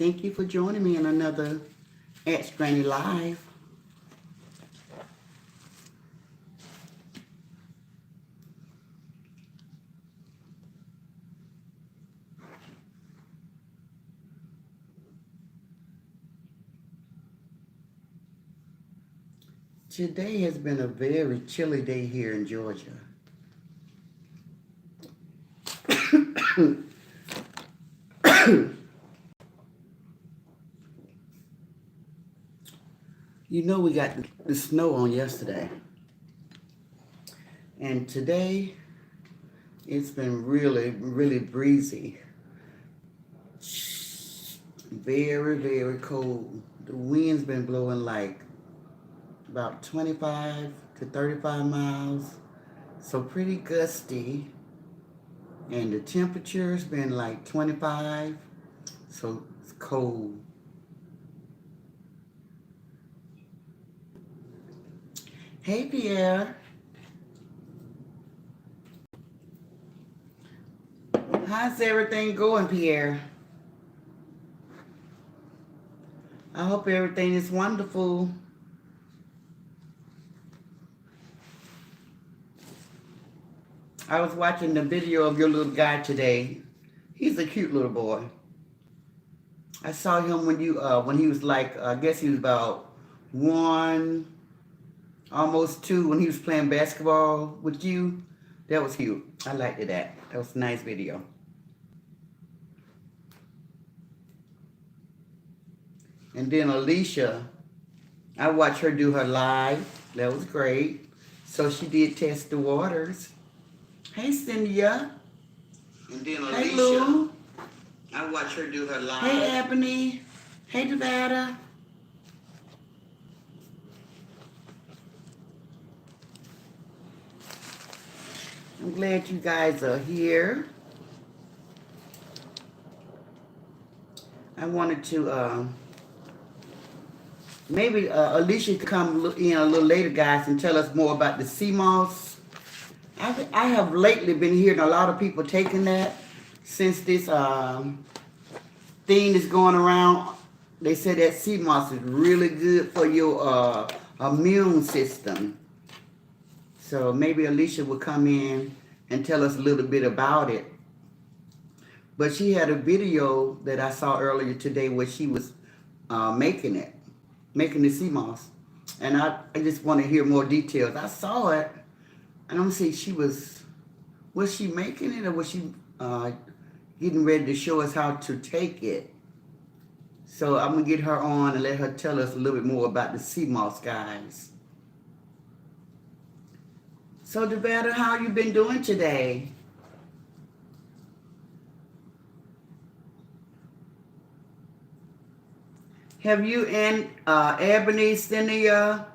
Thank you for joining me in another Ask Granny Live. Today has been a very chilly day here in Georgia. You know we got the snow on yesterday. And today it's been really, really breezy. Very, very cold. The wind's been blowing like about 25 to 35 miles. So pretty gusty. And the temperature's been like 25. So it's cold. Hey Pierre. How's everything going, Pierre? I hope everything is wonderful. I was watching the video of your little guy today. He's a cute little boy. I saw him when he was like, I guess he was about 1, almost 2, when he was playing basketball with you. That was cute. I liked that. That was a nice video. And then Alicia, I watched her do her live. That was great. So she did test the waters. Hey, Cynthia. And then Alicia, hey, Lou. I watched her do her live. Hey, Ebony. Hey, Nevada. I'm glad you guys are here. I wanted to, maybe Alicia could come in a little later, guys, and tell us more about the sea moss. I have lately been hearing a lot of people taking that since this thing is going around. They say that sea moss is really good for your immune system. So maybe Alicia will come in and tell us a little bit about it. But she had a video that I saw earlier today where she was making the sea moss. And I just want to hear more details. I saw it. I don't see was she making it, or was she getting ready to show us how to take it? So I'm going to get her on and let her tell us a little bit more about the sea moss, guys. So, Devetta, how you been doing today? Have you and Ebony, Cynthia,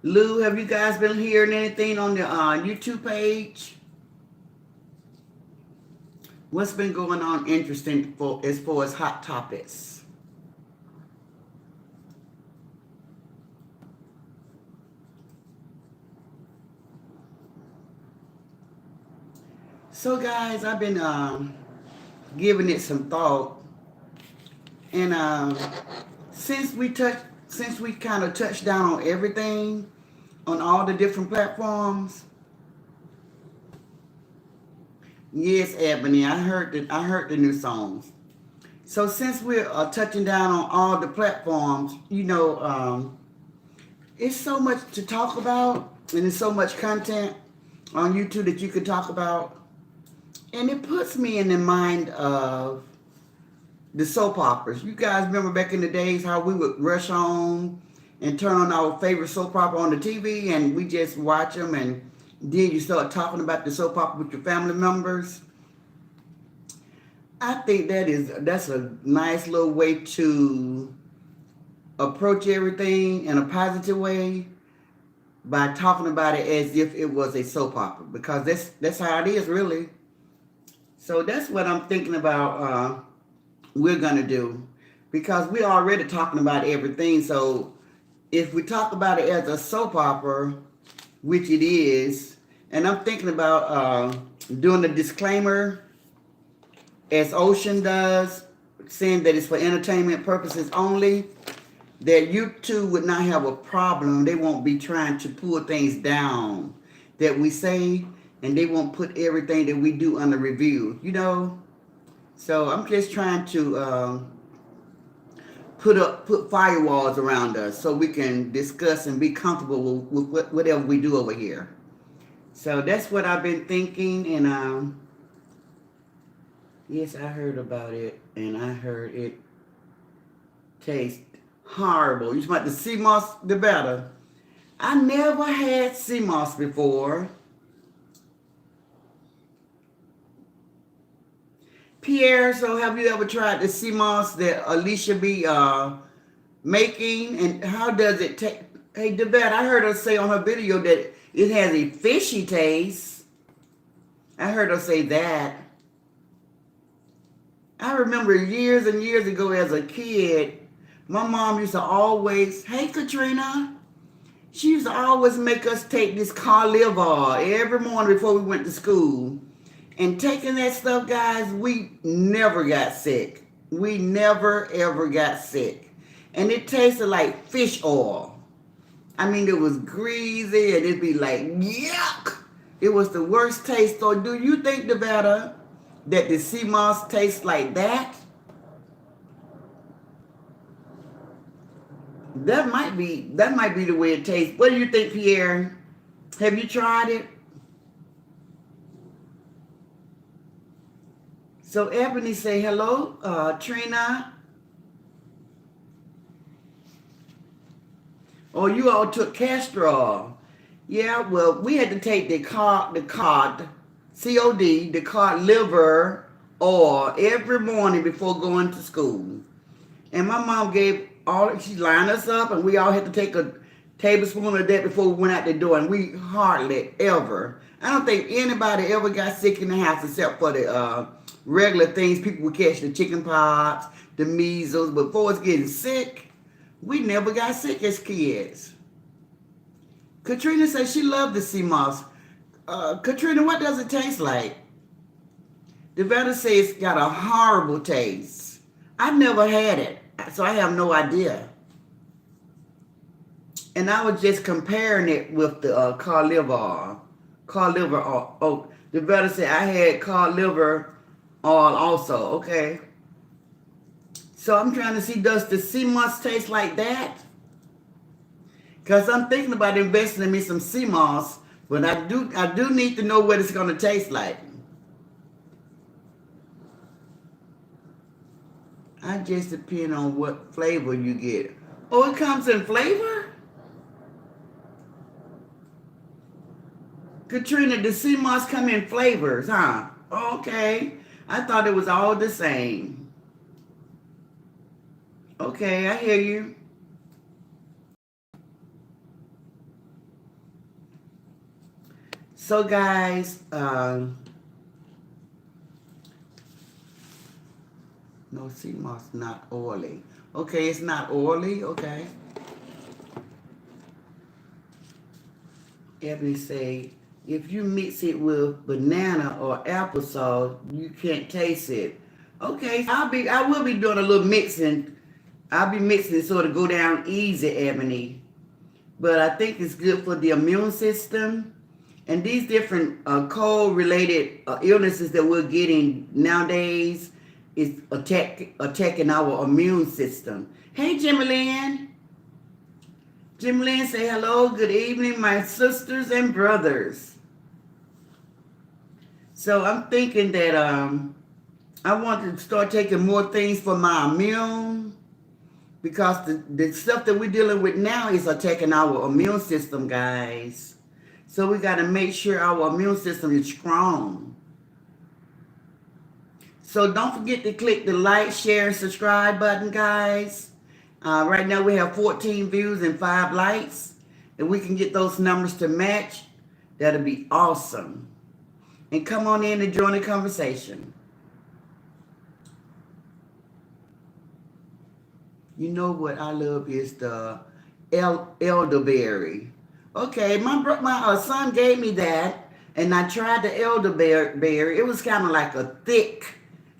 Lou, have you guys been hearing anything on the YouTube page? What's been going on interesting as far as hot topics? So guys, I've been giving it some thought, and since we kind of touched down on everything, on all the different platforms. Yes, Ebony, I heard the new songs. So since we're touching down on all the platforms, it's so much to talk about, and there's so much content on YouTube that you could talk about. And it puts me in the mind of the soap operas. You guys remember back in the days how we would rush on and turn on our favorite soap opera on the TV, and we just watch them, and then you start talking about the soap opera with your family members. I think that's a nice little way to approach everything in a positive way by talking about it as if it was a soap opera, because that's how it is, really. So that's what I'm thinking about we're going to do, because we're already talking about everything. So if we talk about it as a soap opera, which it is, and I'm thinking about doing a disclaimer as Ocean does saying that it's for entertainment purposes only, that YouTube would not have a problem. They won't be trying to pull things down that we say, and they won't put everything that we do under review, you know? So I'm just trying to put firewalls around us so we can discuss and be comfortable with whatever we do over here. So that's what I've been thinking, and yes, I heard about it, and I heard it tastes horrible. You about the sea moss, the better. I never had sea moss before. Pierre, so have you ever tried the sea moss that Alicia be making? And how does it taste? Hey, Devette, I heard her say on her video that it has a fishy taste. I heard her say that. I remember years and years ago as a kid, my mom used to always, hey Katrina, she used to always make us take this cauliflower every morning before we went to school. And taking that stuff, guys, we never got sick. We never ever got sick. And it tasted like fish oil. I mean, it was greasy and it'd be like, yuck. It was the worst taste. So do you think, Nevada, that the sea moss tastes like that? That might be the way it tastes. What do you think, Pierre? Have you tried it? So Ebony say hello, Trina. Oh, you all took castor oil. Yeah, well, we had to take the cod liver oil every morning before going to school. And my mom she lined us up, and we all had to take a tablespoon of that before we went out the door, and we hardly ever. I don't think anybody ever got sick in the house except for the regular things people would catch, the chicken pox, the measles. But before it's getting sick, we never got sick as kids. Katrina says she loved the sea moss. Katrina, what does it taste like? The vet says it's got a horrible taste. I've never had it, so I have no idea. And I was just comparing it with the cod liver oil. Oh, the vet said I had cod liver oil also. Okay. So I'm trying to see, does the sea moss taste like that? Because I'm thinking about investing in me some sea moss, but I do need to know what it's going to taste like. I just depend on what flavor you get. Oh, it comes in flavor? Katrina, the sea moss come in flavors, huh? Okay. I thought it was all the same. Okay, I hear you. So guys, no sea moss, not oily. Okay, it's not oily, okay. Ebony say, if you mix it with banana or applesauce, you can't taste it. Okay, I will be doing a little mixing. I'll be mixing it so it'll go down easy, Ebony. But I think it's good for the immune system. And these different cold-related illnesses that we're getting nowadays is attacking our immune system. Hey, Jimmy Lynn. Jimmy Lynn say, hello, good evening, my sisters and brothers. So I'm thinking that I want to start taking more things for my immune, because the stuff that we're dealing with now is attacking our immune system, guys. So we got to make sure our immune system is strong. So don't forget to click the like, share, and subscribe button, guys. Right now we have 14 views and 5 likes. If we can get those numbers to match, that'll be awesome. And come on in and join the conversation. You know what I love is the elderberry. Okay, my son gave me that, and I tried the elderberry. It was kind of like a thick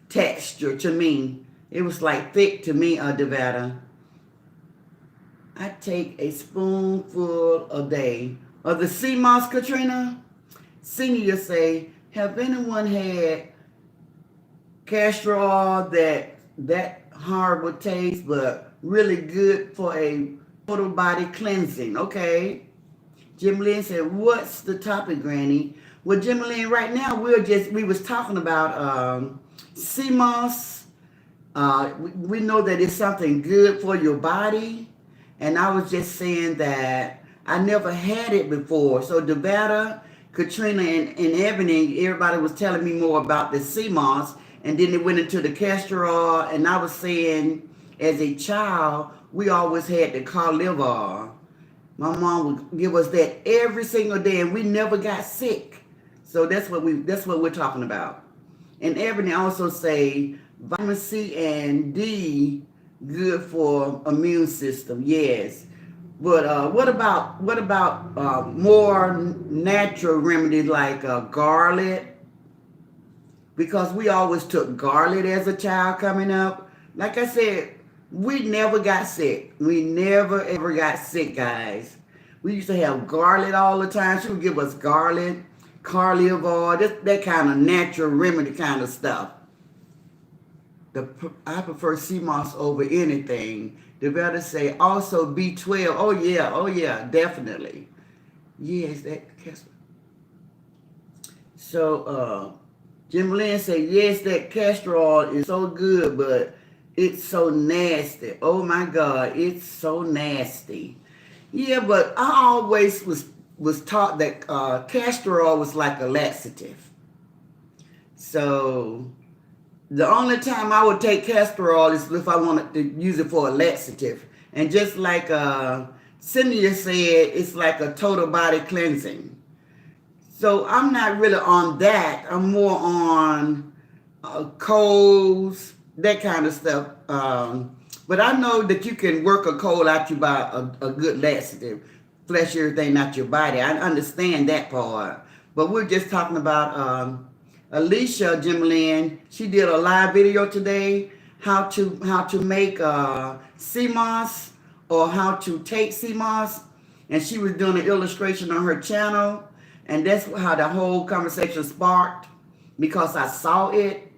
texture to me. It was like thick to me, Devada. I take a spoonful a day of the sea moss, Katrina. Senior say, have anyone had castor oil that horrible taste, but really good for a total body cleansing? Okay. Jim Lynn said, what's the topic, Granny? Well, Jim Lynn, right now we was talking about sea moss. We know that it's something good for your body. And I was just saying that I never had it before. So Devada, Katrina, and Ebony, everybody was telling me more about the sea moss. And then it went into the castor oil. And I was saying, as a child, we always had the cod liver oil. My mom would give us that every single day, and we never got sick. So that's what we're talking about. And Ebony also say vitamin C and D good for immune system. Yes, but what about more natural remedies like garlic? Because we always took garlic as a child coming up. Like I said, we never got sick. We never ever got sick, guys. We used to have garlic all the time. She would give us garlic, liver oil, that kind of natural remedy kind of stuff. I prefer sea moss over anything. The better say also B12. Oh yeah, definitely. Yes, that. So Jim Lynn said, yes, that castor oil is so good, but it's so nasty. Oh my God, it's so nasty. Yeah, but I always was taught that castor oil was like a laxative. So the only time I would take castor oil is if I wanted to use it for a laxative. And just like Cynthia said, it's like a total body cleansing. So I'm not really on that. I'm more on colds, that kind of stuff. But I know that you can work a cold out you by a good laxative, flush everything out your body. I understand that part. But we're just talking about Alicia Jim Lynn. She did a live video today how to make sea moss or how to take sea moss, and she was doing an illustration on her channel. And that's how the whole conversation sparked, because I saw it.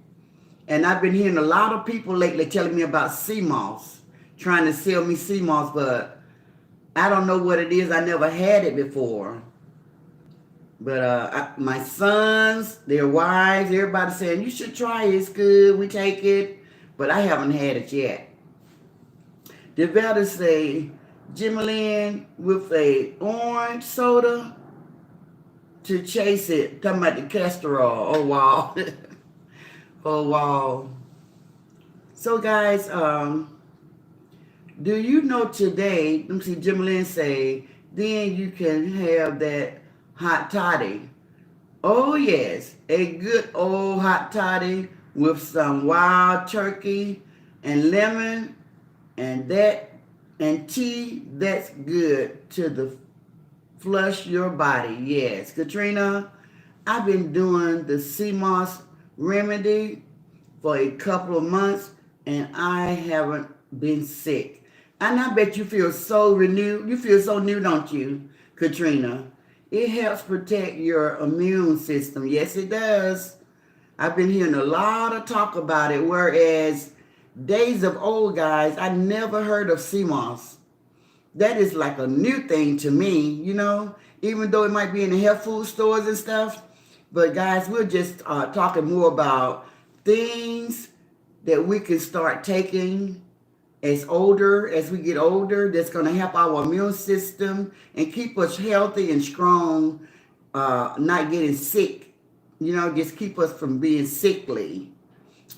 And I've been hearing a lot of people lately telling me about sea moss, trying to sell me sea moss, but I don't know what it is. I never had it before. But my sons, their wives, everybody saying, you should try it. It's good. We take it. But I haven't had it yet. The better say, Jim Lynn with a orange soda to chase it. Talking about the castor oil. Oh, wow. Oh, wow. So, guys, do you know today, let me see, Jim Lynn say, then you can have that hot toddy. Oh, yes. A good old hot toddy with some wild turkey and lemon and tea. That's good to flush your body. Yes. Katrina, I've been doing the sea moss remedy for a couple of months, and I haven't been sick. And I bet you feel so renewed. You feel so new, don't you, Katrina? It helps protect your immune system. Yes, it does. I've been hearing a lot of talk about it, whereas days of old, guys, I never heard of sea moss. That is like a new thing to me, you know, even though it might be in the health food stores and stuff. But guys, we're just talking more about things that we can start taking as we get older, that's going to help our immune system and keep us healthy and strong, not getting sick, you know, just keep us from being sickly.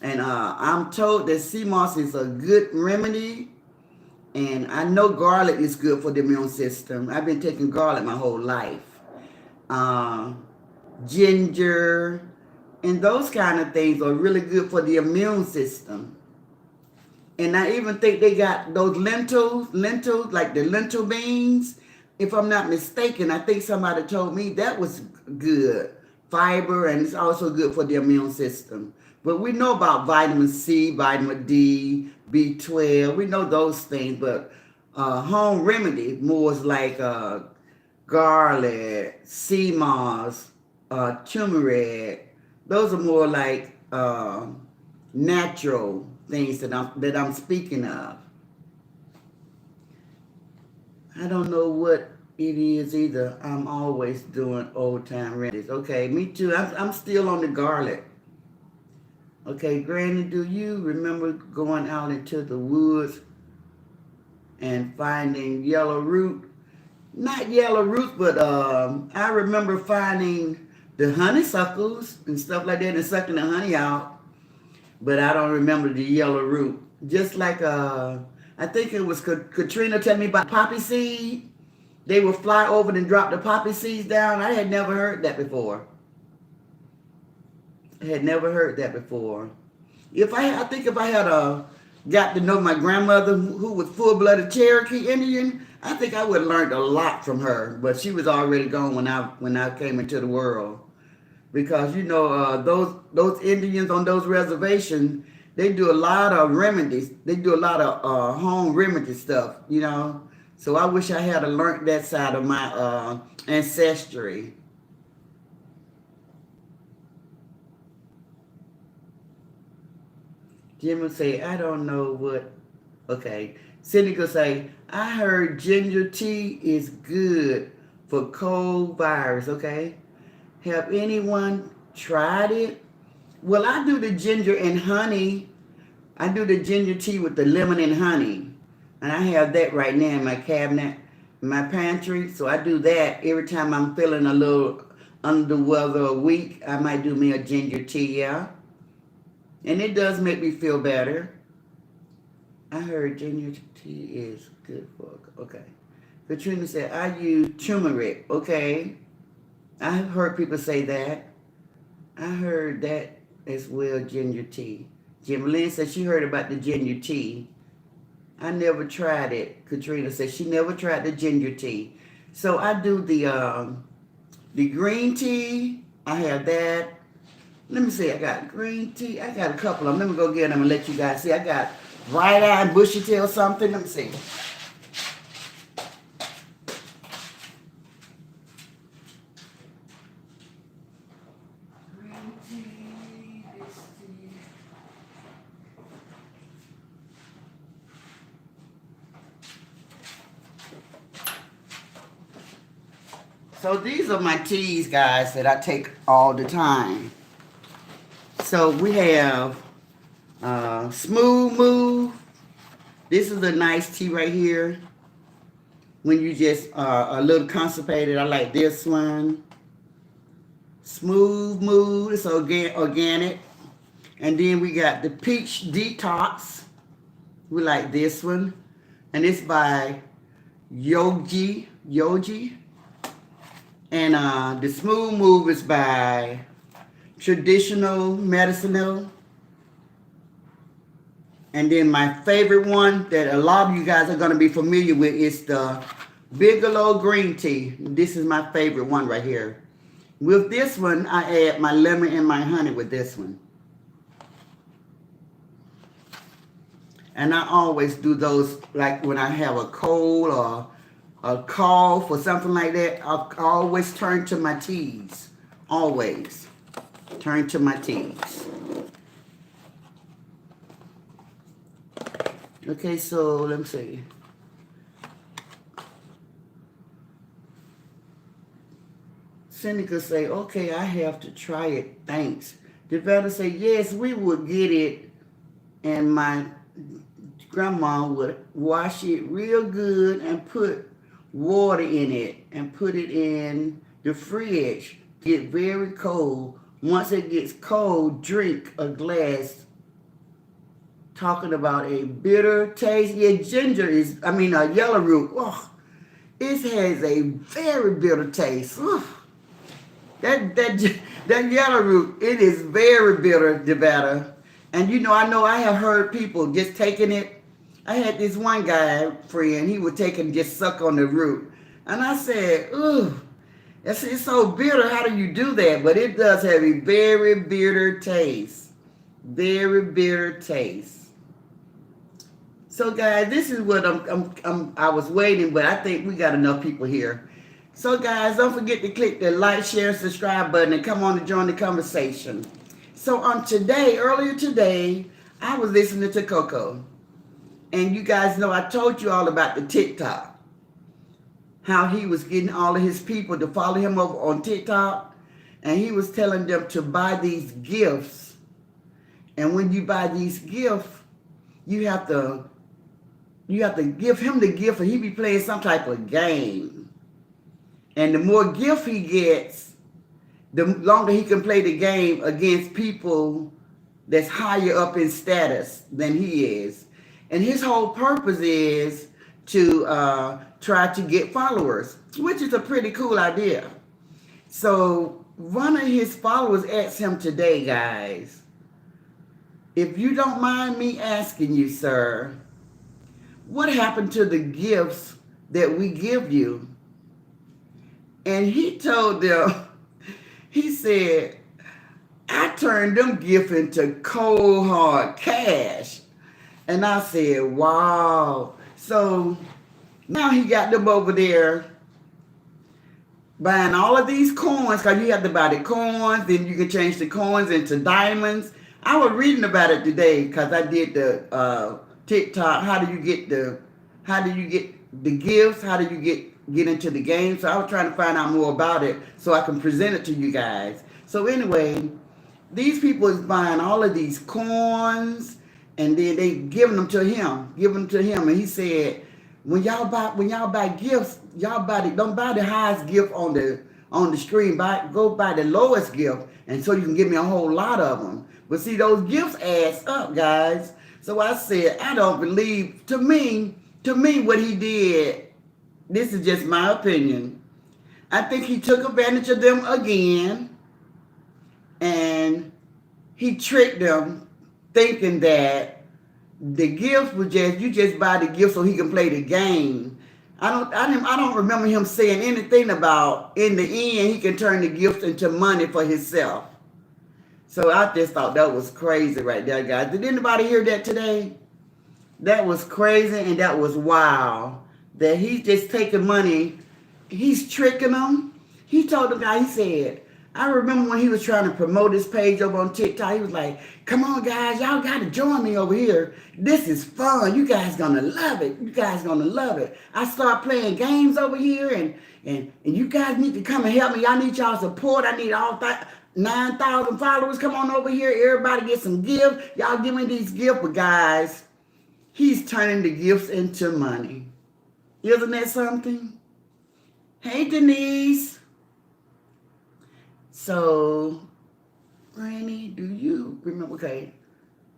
And I'm told that sea moss is a good remedy. And I know garlic is good for the immune system. I've been taking garlic my whole life. Ginger, and those kind of things are really good for the immune system. And I even think they got those lentils, like the lentil beans. If I'm not mistaken, I think somebody told me that was good. Fiber, and it's also good for the immune system. But we know about vitamin C, vitamin D, B12. We know those things, but home remedy more is like garlic, sea moss, turmeric. Those are more like natural things that I'm speaking of. I don't know what it is either. I'm always doing old time remedies. Okay, me too. I'm still on the garlic. Okay, Granny, do you remember going out into the woods and finding yellow root? Not yellow root, but I remember finding the honeysuckles and stuff like that and sucking the honey out. But I don't remember the yellow root. Just like I think it was Katrina telling me about poppy seed. They would fly over and drop the poppy seeds down. I had never heard that before. I had never heard that before. I think if I had got to know my grandmother, who was full-blooded Cherokee Indian, I think I would have learned a lot from her. But she was already gone when I came into the world, because those Indians on those reservations, they do a lot of remedies. They do a lot of home remedy stuff. So I wish I had learned that side of my ancestry. Jim will say, I don't know what. Okay. Cindy will say, I heard ginger tea is good for cold virus. Okay. Have anyone tried it? Well, I do the ginger and honey. I do the ginger tea with the lemon and honey. And I have that right now in my cabinet, in my pantry. So I do that every time I'm feeling a little under the weather or weak. I might do me a ginger tea, yeah. And it does make me feel better. I heard ginger tea is good for, okay. Katrina said, I use turmeric, okay. I've heard people say that. I heard that as well, ginger tea. Jim Lynn said she heard about the ginger tea. I never tried it. Katrina said she never tried the ginger tea. So I do the green tea. I have that. Let me see. I got green tea. I got a couple of them. Let me go get them and let you guys see. I got bright eye, bushy tail something. Let me see. Green tea, this tea. So these are my teas, guys, that I take all the time. So we have Smooth Move. This is a nice tea right here. When you just a little constipated, I like this one. Smooth Move, it's organic. And then we got the Peach Detox. We like this one. And it's by Yogi. And the Smooth Move is by Traditional Medicinal. And then my favorite one that a lot of you guys are going to be familiar with is the Bigelow Green Tea. This is my favorite one right here. With this one, I add my lemon and my honey with this one. And I always do those, like when I have a cold or a cough or something like that, I always turn to my teas. Always turn to my teas. Okay, so let me see. Cindy could say, okay, I have to try it, thanks. Devetta say, yes, we would get it, and my grandma would wash it real good and put water in it and put it in the fridge. Get very cold. Once it gets cold, drink a glass. Talking about a bitter taste. Yeah, ginger is, yellow root. Oh, it has a very bitter taste. Oh, that yellow root, it is very bitter, Nevada. And I know I have heard people just taking it. I had this one guy friend, he would take and just suck on the root. And I said, ugh, it's so bitter. How do you do that? But it does have a very bitter taste. Very bitter taste. So guys, this is what I was waiting, but I think we got enough people here. So guys, don't forget to click the like, share, subscribe button and come on to join the conversation. So earlier today, I was listening to Coco. And you guys know I told you all about the TikTok. How he was getting all of his people to follow him over on TikTok. And he was telling them to buy these gifts. And when you buy these gifts, you have to give him the gift, or he be playing some type of game. And the more gift he gets, the longer he can play the game against people that's higher up in status than he is. And his whole purpose is to try to get followers, which is a pretty cool idea. So one of his followers asked him today, guys, if you don't mind me asking you, sir, what happened to the gifts that we give you? And he told them, he said, I turned them gifts into cold hard cash. And I said, wow. So now he got them over there buying all of these coins, because you have to buy the coins, then you can change the coins into diamonds. I was reading about it today because I did the TikTok. How do you get the gifts? How do you get into the game? So I was trying to find out more about it so I can present it to you guys. So anyway, these people is buying all of these coins, and then they giving them to him, and he said, when y'all buy gifts, don't buy the highest gift on the screen. Go buy the lowest gift, and so you can give me a whole lot of them. But see, those gifts adds up, guys. So I said, I don't believe. To me, what he did, this is just my opinion, I think he took advantage of them again, and he tricked them, thinking that the gift was you just buy the gift so he can play the game. I don't remember him saying anything about in the end he can turn the gifts into money for himself. So I just thought that was crazy right there, guys. Did anybody hear that today? That was crazy, and that was wild. That he's just taking money, he's tricking them. He told the guy, he said, I remember when he was trying to promote his page over on TikTok, he was like, come on guys, y'all got to join me over here. This is fun. You guys gonna love it. I start playing games over here, and you guys need to come and help me. I need y'all support. I need all 9,000 followers. Come on over here. Everybody get some gifts. Y'all give me these gifts. But guys, he's turning the gifts into money. Isn't that something? Hey, Denise. So, Granny, do you remember? Okay.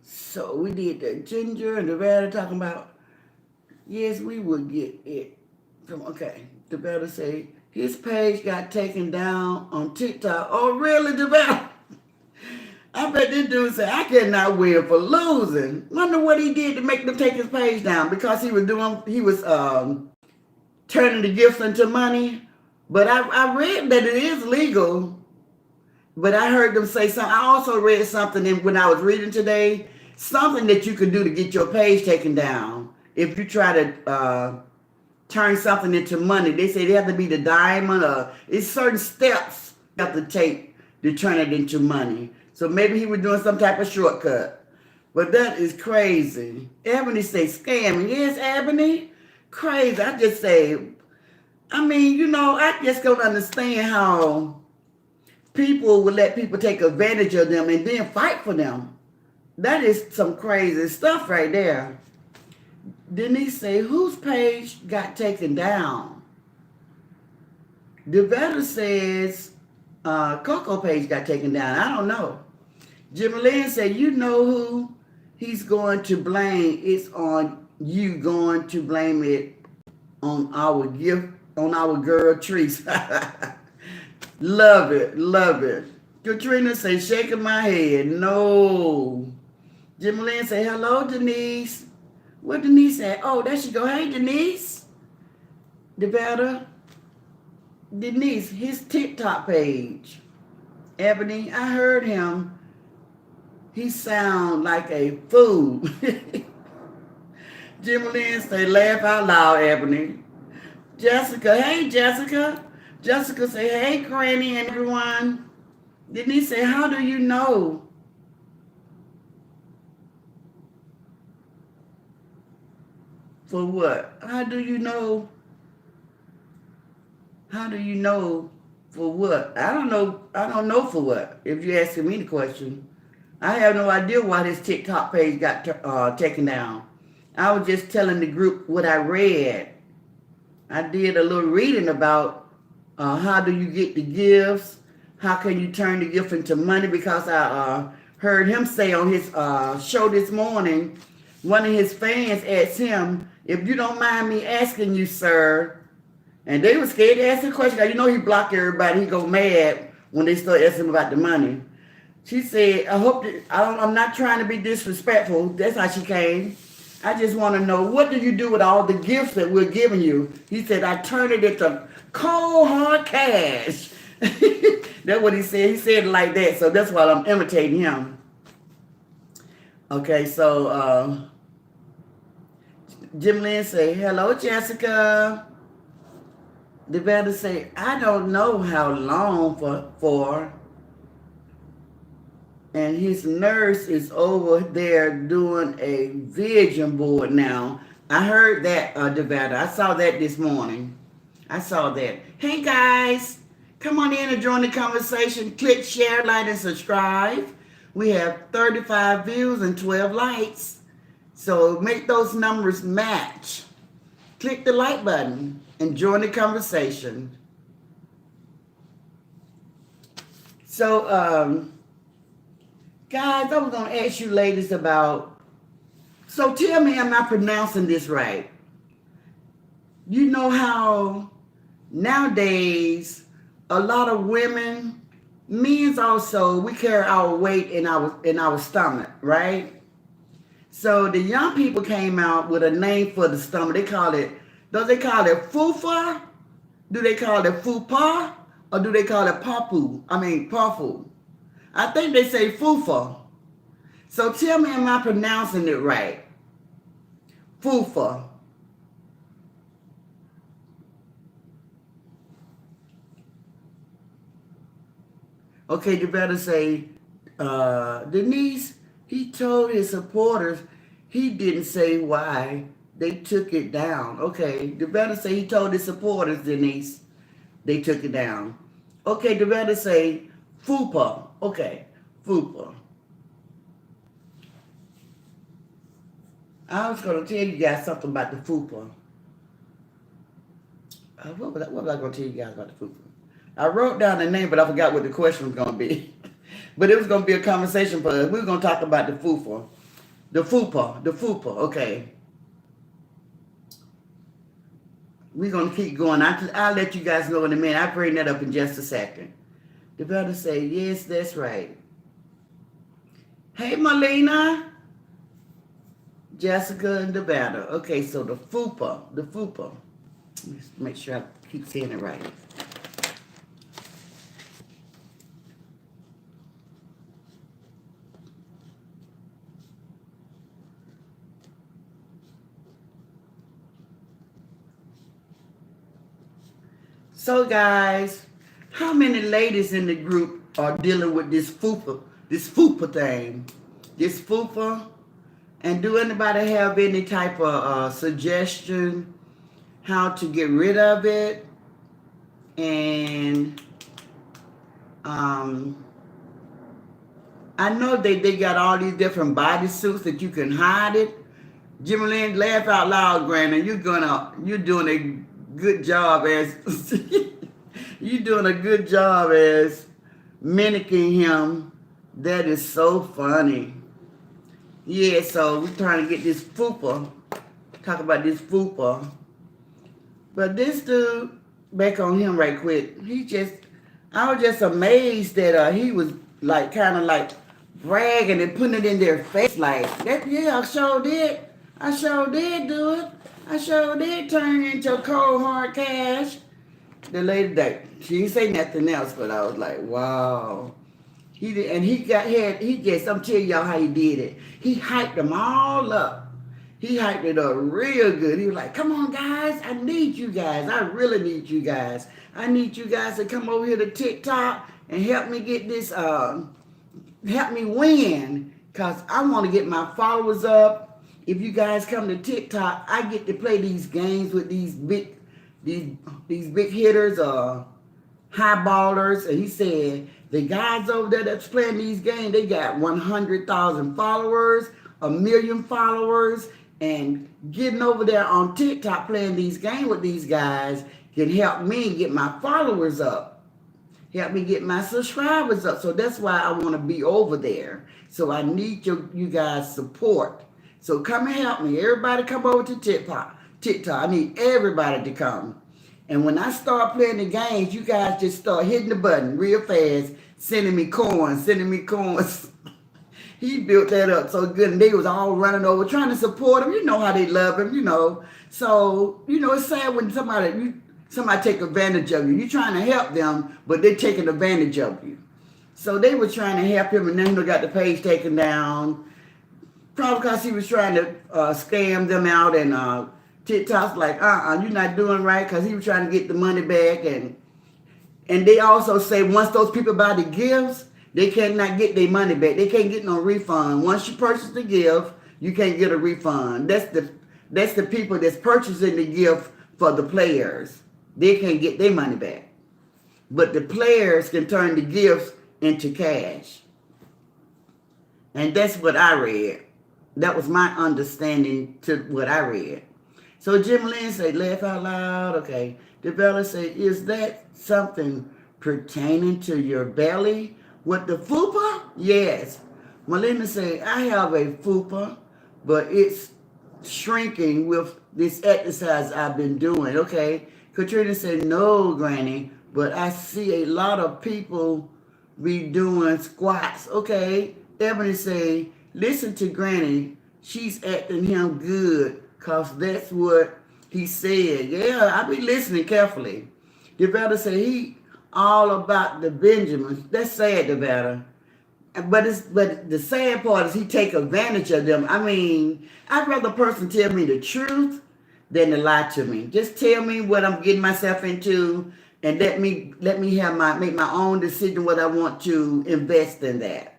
So we did the ginger and the better talking about, yes, we would get it. Okay. The better say, his page got taken down on TikTok. Oh, really, the better? I bet this dude said, I cannot win for losing. Wonder what he did to make them take his page down, because he was turning the gifts into money. But I read that it is legal. But I heard them say something. I also read something when I was reading today, something that you could do to get your page taken down. If you try to turn something into money, they say they have to be the diamond, or it's certain steps you have to take to turn it into money. So maybe he was doing some type of shortcut. But that is crazy. Ebony say scamming. Yes, Ebony? Crazy. I just say, I just don't understand how people would let people take advantage of them and then fight for them. That is some crazy stuff right there. Denise say, whose page got taken down? Devetta says, Coco page got taken down. I don't know. Jimmy Lynn said, you know who he's going to blame. It's on you going to blame it on our gift, on our girl Teresa. Love it. Katrina say, shaking my head. No. Jimmy Lynn say, hello, Denise. What Denise say? Oh, there she go. Hey, Denise. Devetta. Denise, his TikTok page. Ebony, I heard him. He sound like a fool. Jimmy Lynn say, laugh out loud, Ebony. Jessica, hey, Jessica. Jessica say, hey, Granny and everyone. Denise say, how do you know? For what? How do you know? How do you know for what? I don't know. I don't know for what. If you're asking me the question, I have no idea why this TikTok page got taken down. I was just telling the group what I read. I did a little reading about how do you get the gifts? How can you turn the gift into money? Because I heard him say on his show this morning, one of his fans asked him, if you don't mind me asking you, sir, and they were scared to ask the question. You know he blocked everybody. He go mad when they start asking him about the money. She said, I hope that, I'm not trying to be disrespectful. That's how she came. I just want to know, what do you do with all the gifts that we're giving you? He said, I turn it into cold, hard cash. That's what he said. He said it like that. So that's why I'm imitating him. Okay, so Jim Lynn say, hello, Jessica. The better say, I don't know how long for. And his nurse is over there doing a vision board now. I heard that, Devada. I saw that this morning. I saw that. Hey, guys. Come on in and join the conversation. Click, share, like, and subscribe. We have 35 views and 12 likes. So make those numbers match. Click the like button and join the conversation. So, guys, I was going to ask you ladies about, so tell me, am I pronouncing this right? You know how nowadays a lot of women, men's also, we carry our weight in our stomach, right? So the young people came out with a name for the stomach. They call it, do they call it fufa? Do they call it fupa? Or do they call it papu? Pafu. I think they say fufa. So tell me, am I pronouncing it right? Fufa. Okay, you better say, Denise, he told his supporters he didn't say why they took it down. Okay, you better say he told his supporters, Denise, they took it down. Okay, you better say fupa. Okay, fupa. I was going to tell you guys something about the fupa. What was I going to tell you guys about the fupa? I wrote down the name, but I forgot what the question was going to be. But it was going to be a conversation for us. We were going to talk about the fupa. The fupa, okay. We're going to keep going. I'll let you guys know in a minute. I'll bring that up in just a second. The brother say, yes, that's right. Hey, Melina. Jessica and the batter. Okay, so the fupa. Let's make sure I keep saying it right. So guys, how many ladies in the group are dealing with this fupa thing? This fupa? And do anybody have any type of suggestion how to get rid of it? And I know they got all these different body suits that you can hide it. Jimmy Lynn, laugh out loud, Granny. You're doing a good job as you're doing a good job as mimicking him. That is so funny. Yeah, so we're trying to get this fupa. Talk about this fupa. But this dude, back on him right quick, I was just amazed that he was like kind of like bragging and putting it in their face like that. Yeah, I sure did do it. I sure did turn into cold hard cash. The lady that she didn't say nothing else, but I was like, wow. He did, and he just, I'm telling y'all how he did it. He hyped them all up. He hyped it up real good. He was like, come on, guys. I need you guys. I really need you guys. I need you guys to come over here to TikTok and help me get this, help me win. Because I want to get my followers up. If you guys come to TikTok, I get to play these games with these big hitters, high ballers. And he said, the guys over there that's playing these games, they got 100,000 followers, 1 million followers. And getting over there on TikTok playing these games with these guys can help me get my followers up, help me get my subscribers up. So that's why I want to be over there. So I need you guys' support. So come and help me. Everybody come over to TikTok. I need everybody to come. And when I start playing the games, you guys just start hitting the button real fast, sending me coins. He built that up so good, and they was all running over, trying to support him. You know how they love him, you know. So, you know, it's sad when somebody take advantage of you. You're trying to help them, but they're taking advantage of you. So they were trying to help him, and then he got the page taken down. Probably because he was trying to scam them out, and TikTok's like, you're not doing right, because he was trying to get the money back. And they also say once those people buy the gifts, they cannot get their money back. They can't get no refund. Once you purchase the gift, you can't get a refund. That's the people that's purchasing the gift for the players. They can't get their money back. But the players can turn the gifts into cash. And that's what I read. That was my understanding to what I read. So Jim Lynn said, laugh out loud. Okay. The Developer said, is that something pertaining to your belly? With the fupa? Yes. Melinda said, I have a fupa, but it's shrinking with this exercise I've been doing. Okay. Katrina said, no, Granny, but I see a lot of people be doing squats. Okay. Ebony said, listen to Granny. She's acting him good because that's what he said. Yeah, I be listening carefully. Developer said, he all about the Benjamins. That's sad, Nevada. But the sad part is he take advantage of them. I mean, I'd rather a person tell me the truth than to lie to me. Just tell me what I'm getting myself into, and let me make my own decision what I want to invest in that.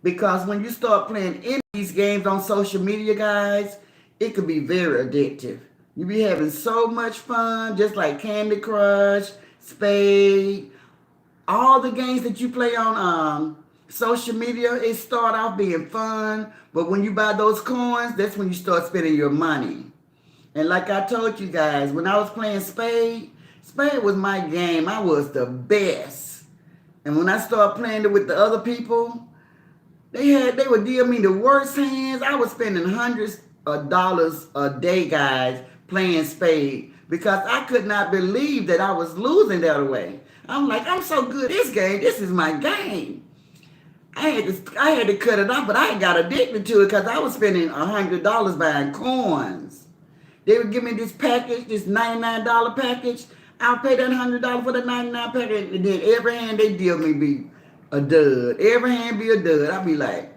Because when you start playing any of these games on social media, guys, it could be very addictive. You be having so much fun, just like Candy Crush, Spade, all the games that you play on social media, it start off being fun, but when you buy those coins, that's when you start spending your money. And like I told you guys, when I was playing Spade was my game. I was the best. And when I started playing it with the other people, they would deal me the worst hands. I was spending hundreds of dollars a day, guys, playing Spade, because I could not believe that I was losing that way. I'm like, I'm so good at this game. This is my game. I had to cut it off, but I got addicted to it because I was spending $100 buying coins. They would give me this package, this $99 package. I'll pay that $100 for the $99 package, and then every hand they deal me be a dud. Every hand be a dud. I'll be like,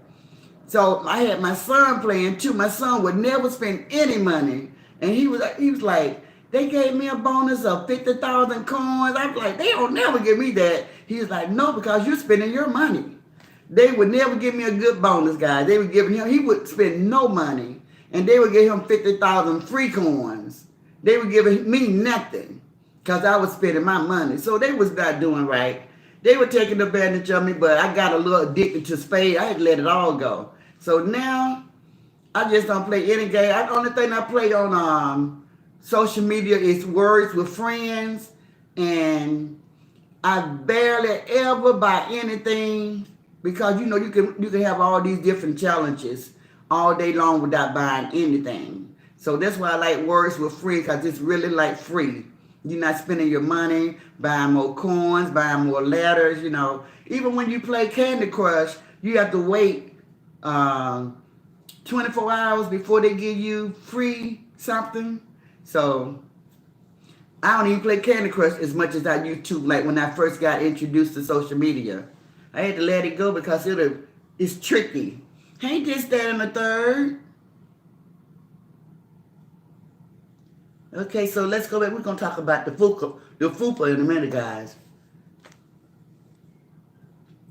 so I had my son playing too. My son would never spend any money, and he was like, they gave me a bonus of 50,000 coins. I was like, they don't never give me that. He was like, no, because you're spending your money. They would never give me a good bonus, guys. They would give him, he would spend no money, and they would give him 50,000 free coins. They would give me nothing because I was spending my money. So they was not doing right. They were taking advantage of me, but I got a little addicted to Spade. I had to let it all go. So now I just don't play any game. The only thing I play on social media is Words with Friends, and I barely ever buy anything because you can have all these different challenges all day long without buying anything. So that's why I like Words with Friends, because it's really like free. You're not spending your money buying more coins, buying more letters. Even when you play Candy Crush, you have to wait 24 hours before they give you free something. So I don't even play Candy Crush as much as I used to, like when I first got introduced to social media. I had to let it go because it's tricky. Hey, this, that, and the third. Okay, so let's go back. We're going to talk about the fupa in a minute, guys.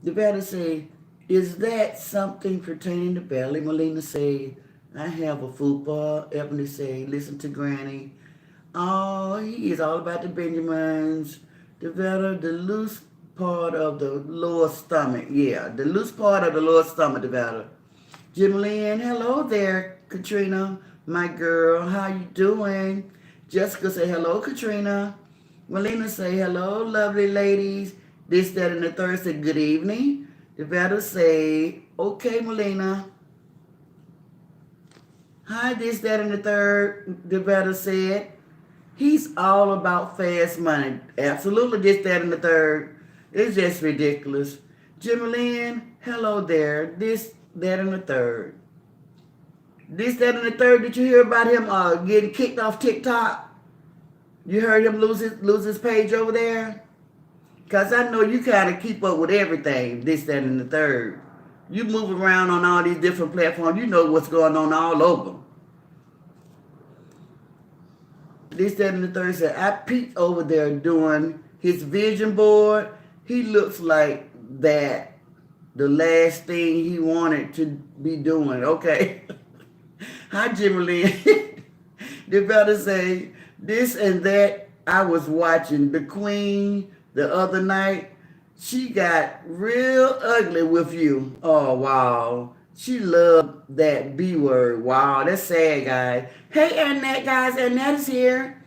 The better say, is that something pertaining to belly? Melina say, I have a fupa. Ebony say, listen to Granny. Oh, he is all about the Benjamins. The loose part of the lower stomach. Yeah, the loose part of the lower stomach, the Jim Lynn, hello there, Katrina, my girl. How you doing? Jessica say, hello, Katrina. Melina say, hello, lovely ladies. This, that, and the third say, good evening. The say, okay, Melina. Hi, this, that, and the third. The said, he's all about fast money. Absolutely, this, that, and the third. It's just ridiculous. Jimmy Lynn, hello there. This, that, and the third. This, that, and the third. Did you hear about him getting kicked off TikTok? You heard him lose his page over there? Because I know you kind of keep up with everything, this, that, and the third. You move around on all these different platforms. You know what's going on all over. This, that, and the third said, I peeked over there doing his vision board. He looks like that the last thing he wanted to be doing. Okay. Hi, Jimmy Lynn. The say, this and that. I was watching The Queen the other night. She got real ugly with you. Oh, wow. She loved that B word. Wow, that's sad, guys. Hey, Annette, guys. Annette is here.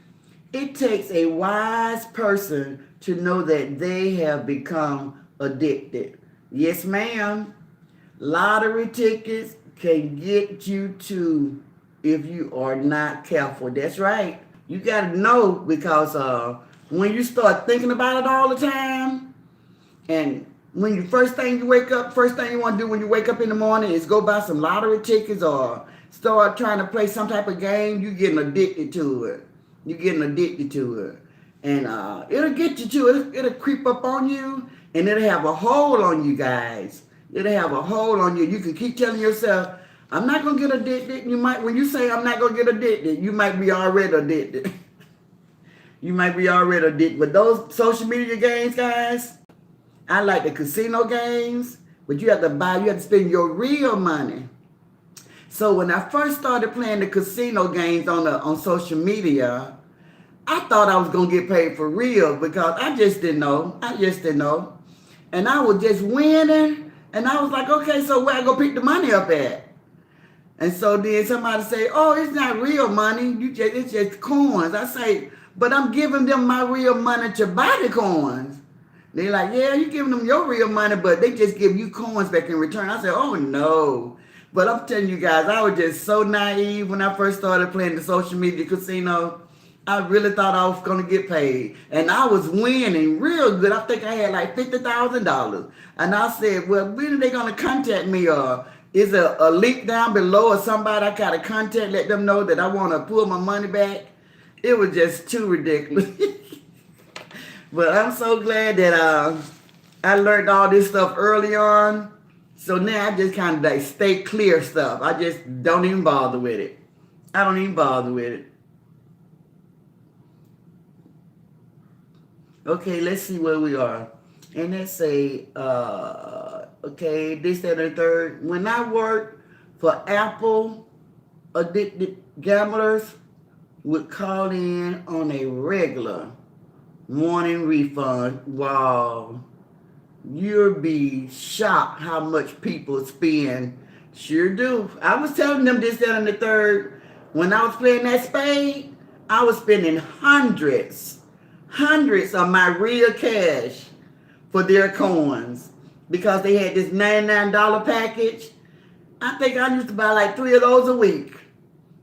It takes a wise person to know that they have become addicted. Yes, ma'am. Lottery tickets can get you to if you are not careful. That's right. You got to know because when you start thinking about it all the time, and when you first thing you want to do when you wake up in the morning is go buy some lottery tickets or start trying to play some type of game, you're getting addicted to it. And it'll get you to it. It'll creep up on you, and it'll have a hold on you guys. It'll have a hold on you. You can keep telling yourself, I'm not going to get addicted. When you say I'm not going to get addicted, you might be already addicted. But those social media games, guys, I like the casino games, but you have to spend your real money. So when I first started playing the casino games on social media, I thought I was going to get paid for real because I just didn't know. And I was just winning, and I was like, okay, so where I go pick the money up at? And so then somebody say, oh, it's not real money. It's just coins. I say, but I'm giving them my real money to buy the coins. They're like, yeah, you're giving them your real money, but they just give you coins back in return. I said, oh, no. But I'm telling you guys, I was just so naive when I first started playing the social media casino. I really thought I was going to get paid. And I was winning real good. I think I had like $50,000. And I said, well, when are they going to contact me? Or is there a link down below or somebody I got to contact, let them know that I want to pull my money back? It was just too ridiculous. But I'm so glad that I learned all this stuff early on. So now I just kind of like stay clear stuff. I just don't even bother with it. I don't even bother with it. Okay, let's see where we are. And let's say, okay, this, that, and the third. When I worked for Apple, addicted gamblers would call in on a regular morning refund. Wow. You'll be shocked how much people spend. Sure do. I was telling them this, that, and the third. When I was playing that spade, I was spending hundreds of my real cash for their coins because they had this $99 package. I think I used to buy like 3 of those a week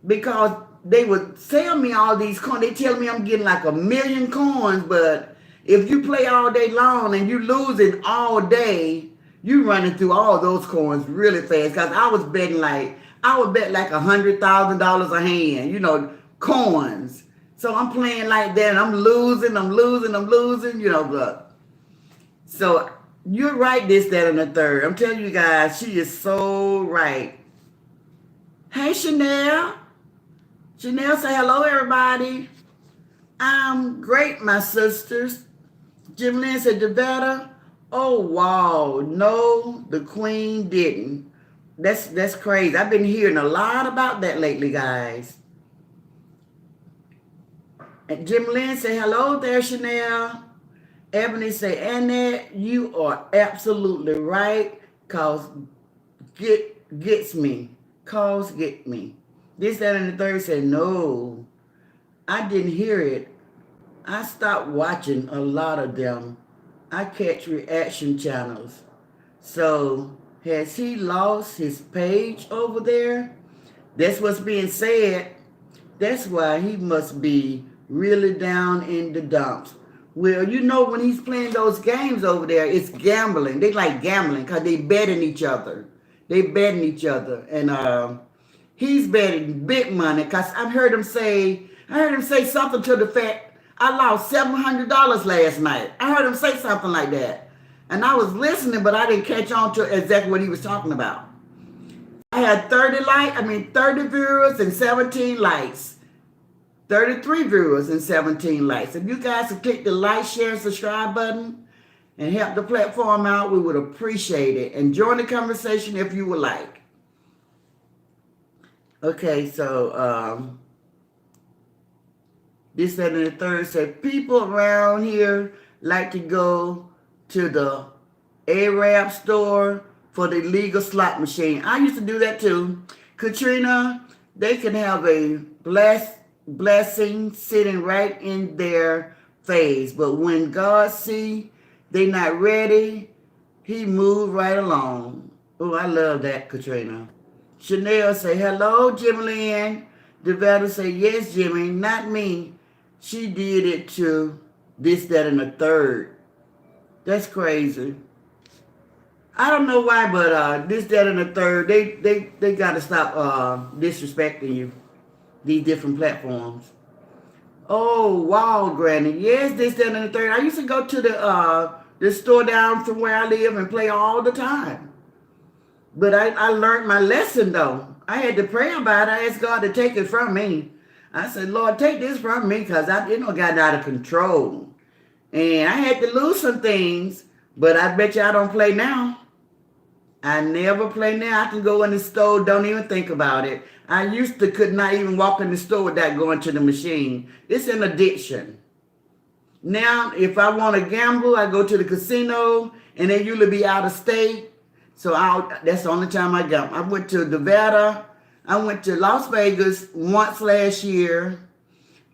because they would sell me all these coins. They tell me I'm getting like 1 million coins, but if you play all day long and you losing all day, you running through all those coins really fast. Because I would bet like $100,000 a hand, coins. So I'm playing like that and I'm losing, but so You're right, this, that, and the third. I'm telling you guys, she is so right. Hey, Chanel. Chanel, say hello, everybody. I'm great, my sisters. Jim Lynn said, Devetta, oh, wow. No, the queen didn't. That's crazy. I've been hearing a lot about that lately, guys. And Jim Lynn say, hello there, Chanel. Ebony say, Annette, you are absolutely right. Cause gets me. Cause get me. This, that, and the third said, no, I didn't hear it. I stopped watching a lot of them. I catch reaction channels. So has he lost his page over there? That's what's being said. That's why he must be really down in the dumps. Well, you know, when he's playing those games over there, it's gambling. They like gambling because they betting each other. They betting each other. And he's betting big money because I heard him say something to the fact, I lost $700 last night. I heard him say something like that. And I was listening, but I didn't catch on to exactly what he was talking about. I had 30 viewers and 17 likes. 33 viewers and 17 likes. If you guys could click the like, share, and subscribe button and help the platform out, we would appreciate it. And join the conversation if you would like. Okay, so this, that, and the third said, people around here like to go to the Arab store for the illegal slot machine. I used to do that too. Katrina, they can have a blessing sitting right in their face. But when God see they not ready, he move right along. Oh, I love that, Katrina. Chanel say, hello, Jimmy Lynn. Devetta say, yes, Jimmy, not me. She did it to this, that, and the third. That's crazy. I don't know why, but this, that, and the third, they got to stop disrespecting you. These different platforms. Oh, wow, Granny. Yes, this, that, and the third. I used to go to the store down from where I live and play all the time. But I learned my lesson, though. I had to pray about it. I asked God to take it from me. I said, Lord, take this from me because it got out of control. And I had to lose some things, but I bet you I don't play now. I never play now. I can go in the store, don't even think about it. I used to could not even walk in the store without going to the machine. It's an addiction. Now, if I want to gamble, I go to the casino, and they usually be out of state. So that's the only time I gamble. I went to Nevada. I went to Las Vegas once last year.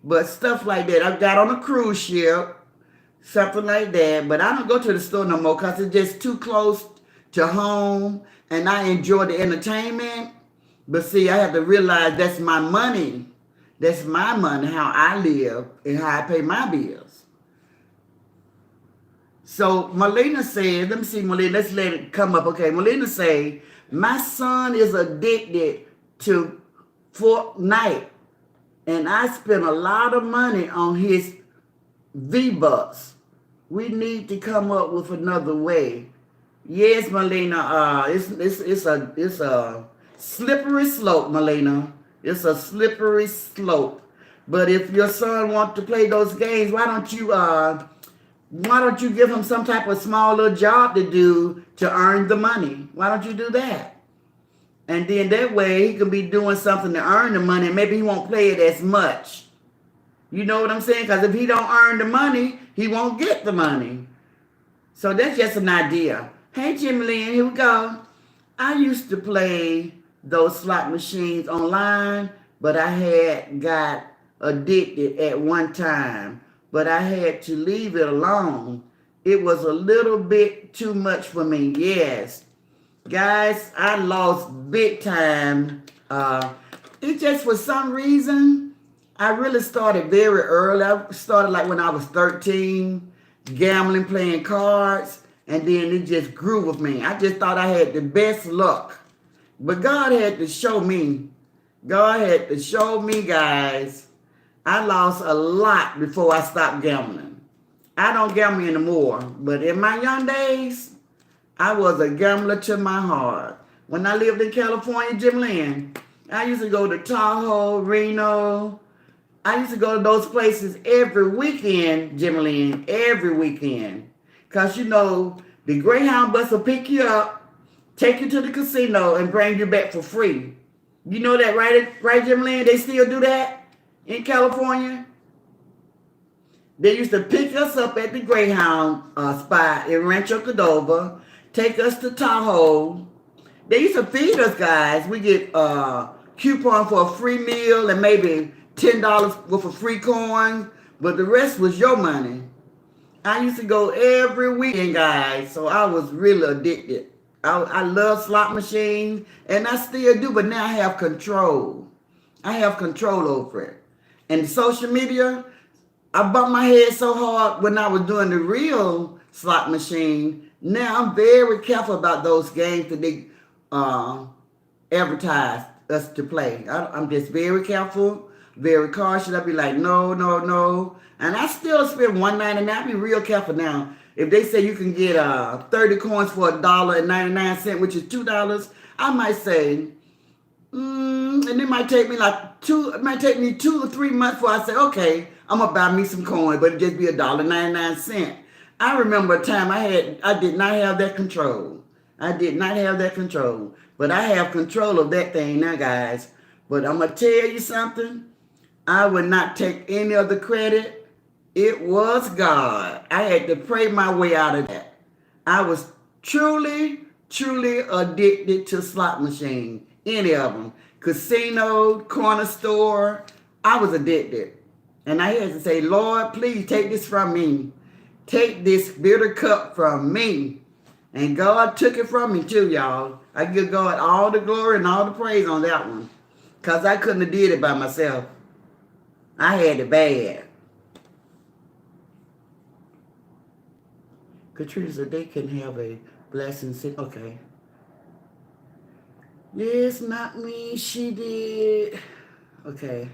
But stuff like that. I got on a cruise ship, something like that. But I don't go to the store no more because it's just too close to home. And I enjoy the entertainment. But see, I have to realize that's my money. That's my money, how I live and how I pay my bills. So Melina said, let me see, Melina, let's let it come up. Okay, Melina say, my son is addicted to Fortnite. And I spent a lot of money on his V-Bucks. We need to come up with another way. Yes, Melina, it's a slippery slope, Melina. It's a slippery slope. But if your son wants to play those games, why don't you give him some type of small little job to do to earn the money? Why don't you do that? And then that way he can be doing something to earn the money, and maybe he won't play it as much. You know what I'm saying? Because if he don't earn the money, he won't get the money. So that's just an idea. Hey, Jimmy Lynn, here we go. I used to play those slot machines online, but I had got addicted at one time. But I had to leave it alone. It was a little bit too much for me. Yes. Guys, I lost big time. It just, for some reason, I really started very early. I started like when I was 13, gambling, playing cards, and then it just grew with me. I just thought I had the best luck. But God had to show me. God had to show me, guys. I lost a lot before I stopped gambling. I don't gamble anymore. But in my young days, I was a gambler to my heart. When I lived in California, Jim Lynn, I used to go to Tahoe, Reno. I used to go to those places every weekend, Jim Lynn, every weekend. Because, you know, the Greyhound bus will pick you up, take you to the casino, and bring you back for free. You know that, right, Jim Lynn? They still do that in California? They used to pick us up at the Greyhound spot in Rancho Cordova, take us to Tahoe. They used to feed us, guys. We get coupon for a free meal and maybe $10 worth of free corn, but the rest was your money. I used to go every weekend, guys, so I was really addicted. I love slot machines, and I still do, but now I have control. I have control over it. And social media, I bumped my head so hard when I was doing the real slot machine. Now I'm very careful about those games that they advertise us to play. I'm just very careful, very cautious. I'll be like, no, no, no. And I still spend $1.99. I'll be real careful now. If they say you can get 30 coins for $1.99, which is $2, I might say, and it might take me it might take me 2 or 3 months before I say, okay, I'm gonna buy me some coins, but it just be $1.99. I remember a time I did not have that control. I did not have that control. But I have control of that thing now, guys. But I'm gonna tell you something. I would not take any of the credit. It was God. I had to pray my way out of that. I was truly, truly addicted to slot machine. Any of them. Casino, corner store. I was addicted. And I had to say, Lord, please take this from me. Take this bitter cup from me. And God took it from me too, y'all. I give God all the glory and all the praise on that one. Because I couldn't have did it by myself. I had it bad. Katrina said they can have a blessing. Okay. Yes, not me. She did. Okay.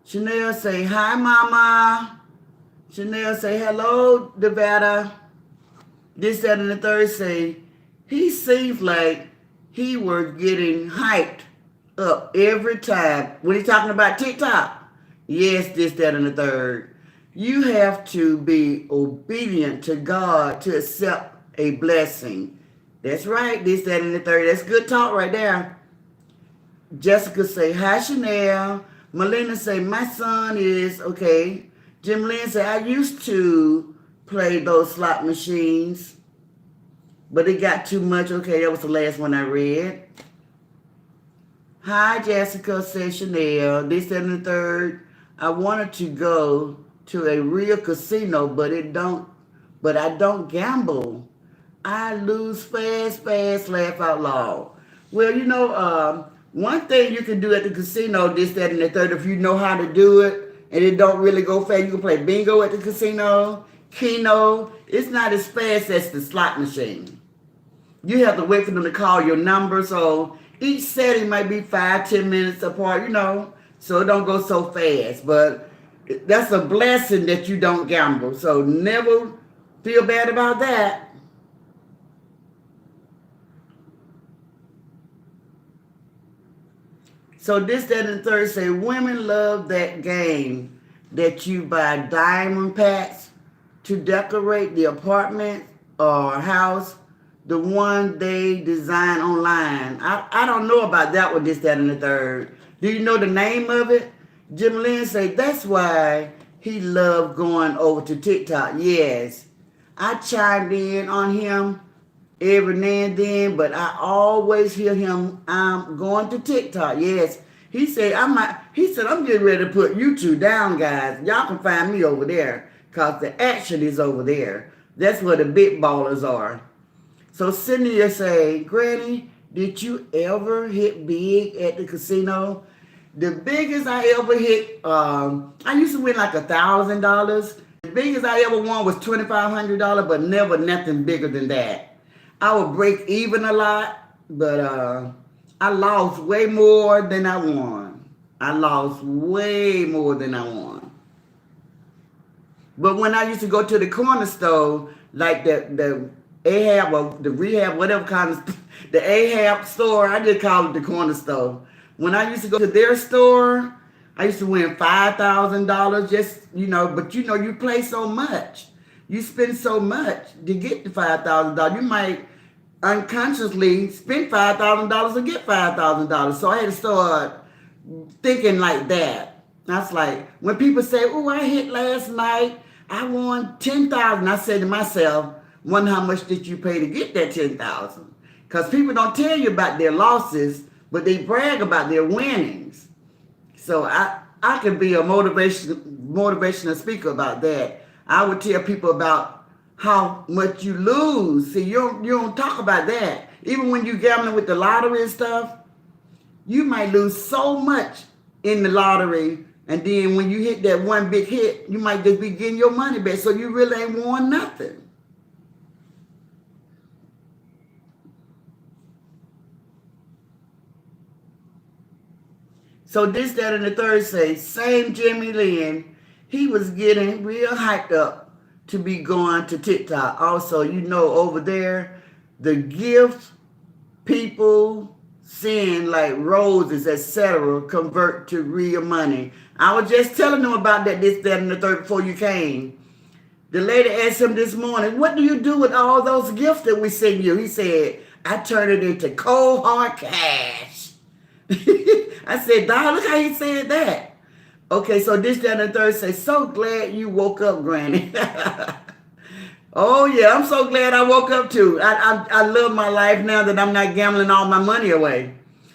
Chanel say, hi, Mama. Chanel say, hello, Devada. This, that, and the third say, he seems like he was getting hyped up every time. When he's talking about TikTok, yes, this, that, and the third. You have to be obedient to God to accept a blessing. That's right, this, that, and the third. That's good talk right there. Jessica say, hi, Chanel. Melina say, my son is, okay. Jim Lynn say, I used to play those slot machines, but it got too much. Okay, that was the last one I read. Hi, Jessica, says Chanel. This, that, and the third. I wanted to go to a real casino, but I don't gamble. I lose fast, laugh out loud. Well, you know, one thing you can do at the casino, this, that, and the third, if you know how to do it, and it don't really go fast, you can play bingo at the casino, Keno. It's not as fast as the slot machine. You have to wait for them to call your number, so each setting might be 5-10 minutes apart, you know, so it don't go so fast. But that's a blessing that you don't gamble, so never feel bad about that. So this, that, and the third say, women love that game that you buy diamond packs to decorate the apartment or house, the one they design online. I don't know about that one, this, that, and the third. Do you know the name of it? Jim Lynn say, that's why he loved going over to TikTok. Yes, I chimed in on him every now and then, but I always hear him, I'm going to TikTok. Yes, he said, I'm getting ready to put YouTube down, guys. Y'all can find me over there because the action is over there. That's where the big ballers are. So Cynthia say, Granny, did you ever hit big at the casino? The biggest I ever hit, I used to win like $1,000. The biggest I ever won was $2,500, but never nothing bigger than that. I would break even a lot, but I lost way more than I won. I lost way more than I won. But when I used to go to the corner store, like the Ahab or the Rehab, whatever kind of the Ahab store, I just call it the corner store. When I used to go to their store, I used to win $5,000. Just but you play so much, you spend so much to get the $5,000. You might unconsciously spend $5,000 to get $5,000. So I had to start thinking like that. That's like when people say, "Oh, I hit last night. I won 10,000." I said to myself, "Wonder how much did you pay to get that 10,000?" Because people don't tell you about their losses, but they brag about their winnings. So I could be a motivational speaker about that. I would tell people about how much you lose. See, you don't talk about that. Even when you gambling with the lottery and stuff, you might lose so much in the lottery, and then when you hit that one big hit, you might just be getting your money back. So you really ain't won nothing. So this, that, and the third say, same Jimmy Lynn, he was getting real hyped up to be going to TikTok. Also, over there, the gift people seeing like roses, etc., convert to real money. I was just telling them about that, this, that, and the third before you came. The lady asked him this morning, "What do you do with all those gifts that we send you?" He said, "I turn it into cold hard cash." I said, "Dog, look how he said that." Okay, so this, that, and the third say, "So glad you woke up, Granny." Oh yeah, I'm so glad I woke up too. I love my life now that I'm not gambling all my money away.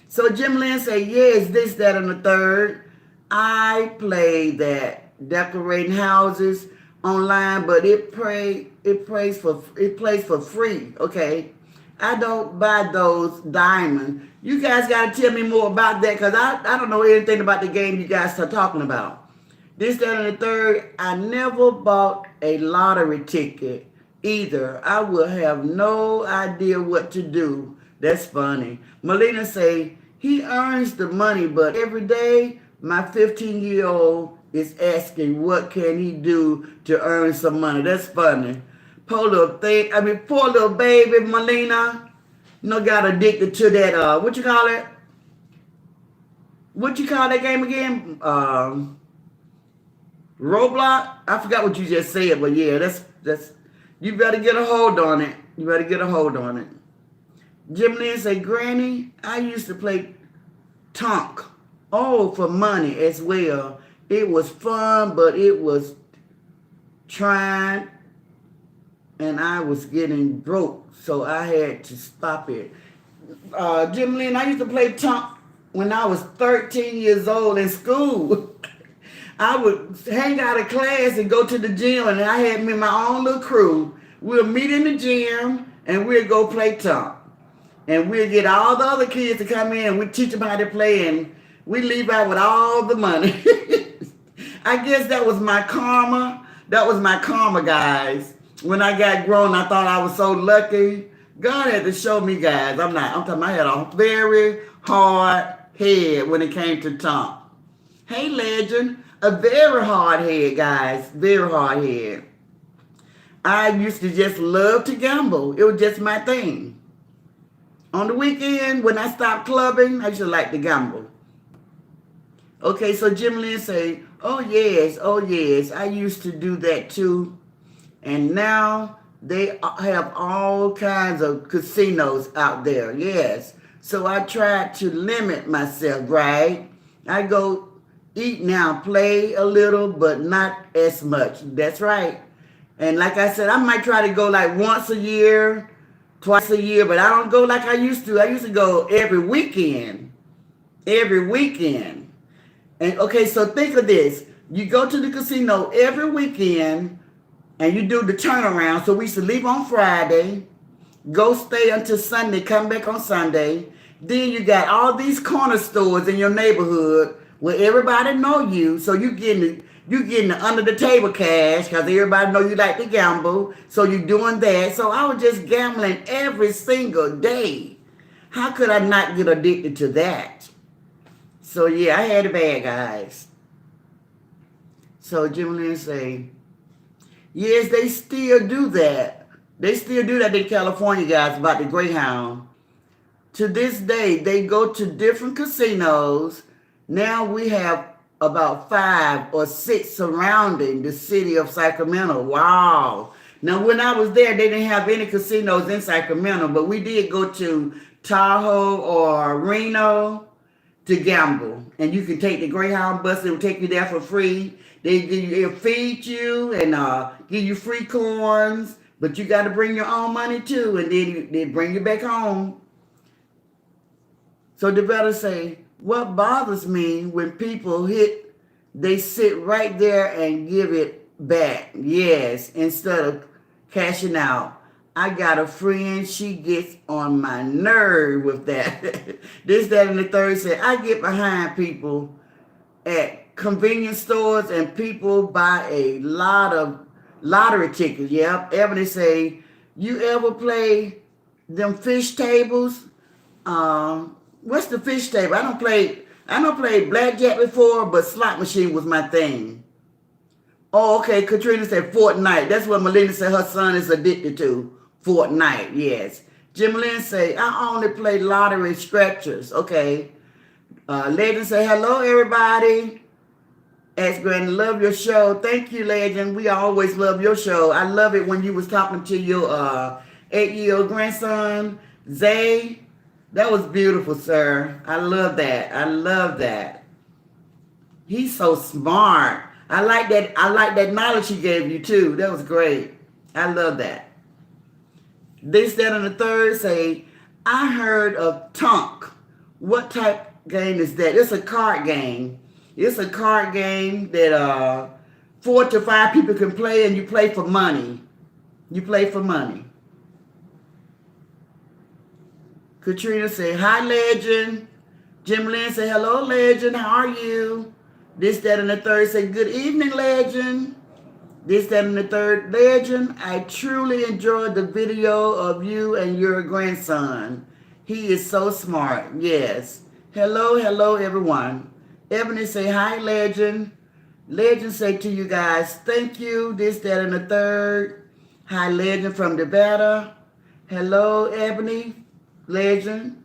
So Jim Lynn say, "Yes, this, that, and the third. I play that decorating houses online, but it plays for free. Okay, I don't buy those diamonds. You guys got to tell me more about that, because I don't know anything about the game you guys are talking about. This, that, and the third, I never bought a lottery ticket either. I will have no idea what to do." That's funny. Melina say, "He earns the money, but every day my 15-year-old is asking what can he do to earn some money." That's funny. Poor little baby Melina. Got addicted to that, what you call it? What you call that game again? Roblox? I forgot what you just said, but yeah, that's you better get a hold on it. You better get a hold on it. Jim Lynn say, "Granny, I used to play Tonk. Oh, for money as well. It was fun, but it was trying, and I was getting broke, so I had to stop it." Jim Lynn, I used to play Tonk when I was 13 years old in school. I would hang out of class and go to the gym, and I had me my own little crew. We'll meet in the gym, and we'll go play Tonk. And we'll get all the other kids to come in, and we teach them how to play, and we leave out with all the money. I guess that was my karma. That was my karma, guys. When I got grown, I thought I was so lucky. God had to show me, guys. I'm talking, I had a very hard head when it came to Tonk. Hey, Legend. A very hard head, guys. Very hard head. I used to just love to gamble. It was just my thing. On the weekend, when I stopped clubbing, I used to like to gamble. Okay, so Jim Lynn say, oh yes, I used to do that too. And now they have all kinds of casinos out there, yes. So I try to limit myself, right? I go eat now, play a little, but not as much. That's right. And like I said, I might try to go like once a year, twice a year, but I don't go like I used to. I used to go every weekend. Every weekend. And okay, so think of this. You go to the casino every weekend and you do the turnaround. So we used to leave on Friday, go stay until Sunday, come back on Sunday. Then you got all these corner stores in your neighborhood where everybody know you. So you getting the under the table cash because everybody know you like to gamble. So you're doing that. So I was just gambling every single day. How could I not get addicted to that? So yeah, I had it bad, guys. So Jim Lynn say, Yes, they still do that. They still do that in California, guys, about the Greyhound. To this day, they go to different casinos. Now we have about 5 or 6 surrounding the city of Sacramento. Wow. Now, when I was there, they didn't have any casinos in Sacramento, but we did go to Tahoe or Reno to gamble. And you can take the Greyhound bus. It will take you there for free. They'll feed you and give you free coins, but you got to bring your own money too, and then they bring you back home. So the better say, what bothers me when people they sit right there and give it back. Yes, instead of cashing out. I got a friend, she gets on my nerve with that. This, that, and the third said, I get behind people at convenience stores and people buy a lot of lottery tickets. Yep, Ebony say, you ever play them fish tables? What's the fish table? I don't play blackjack before, but slot machine was my thing. Oh, okay. Katrina said Fortnite. That's what Melina said her son is addicted to. Fortnite, yes. Jim Lynn say, I only play lottery scratchers. Okay. Legend say, hello, everybody. Ask Granny, love your show. Thank you, Legend. We always love your show. I love it when you was talking to your 8-year-old grandson, Zay. That was beautiful, sir. I love that. I love that. He's so smart. I like that knowledge he gave you too. That was great. I love that. This, that, and the third say, I heard of Tonk. What type game is that? It's a card game. It's a card game that 4 to 5 people can play, and you play for money. You play for money. Katrina said, hi, Legend. Jim Lynn said, hello, Legend. How are you? This, that, and the third said, good evening, Legend. This, that, and the third, Legend. I truly enjoyed the video of you and your grandson. He is so smart. Yes. Hello, everyone. Ebony say, hi, Legend. Legend say to you guys, thank you. This, that, and the third. Hi, Legend from Nevada. Hello, Ebony. Legend.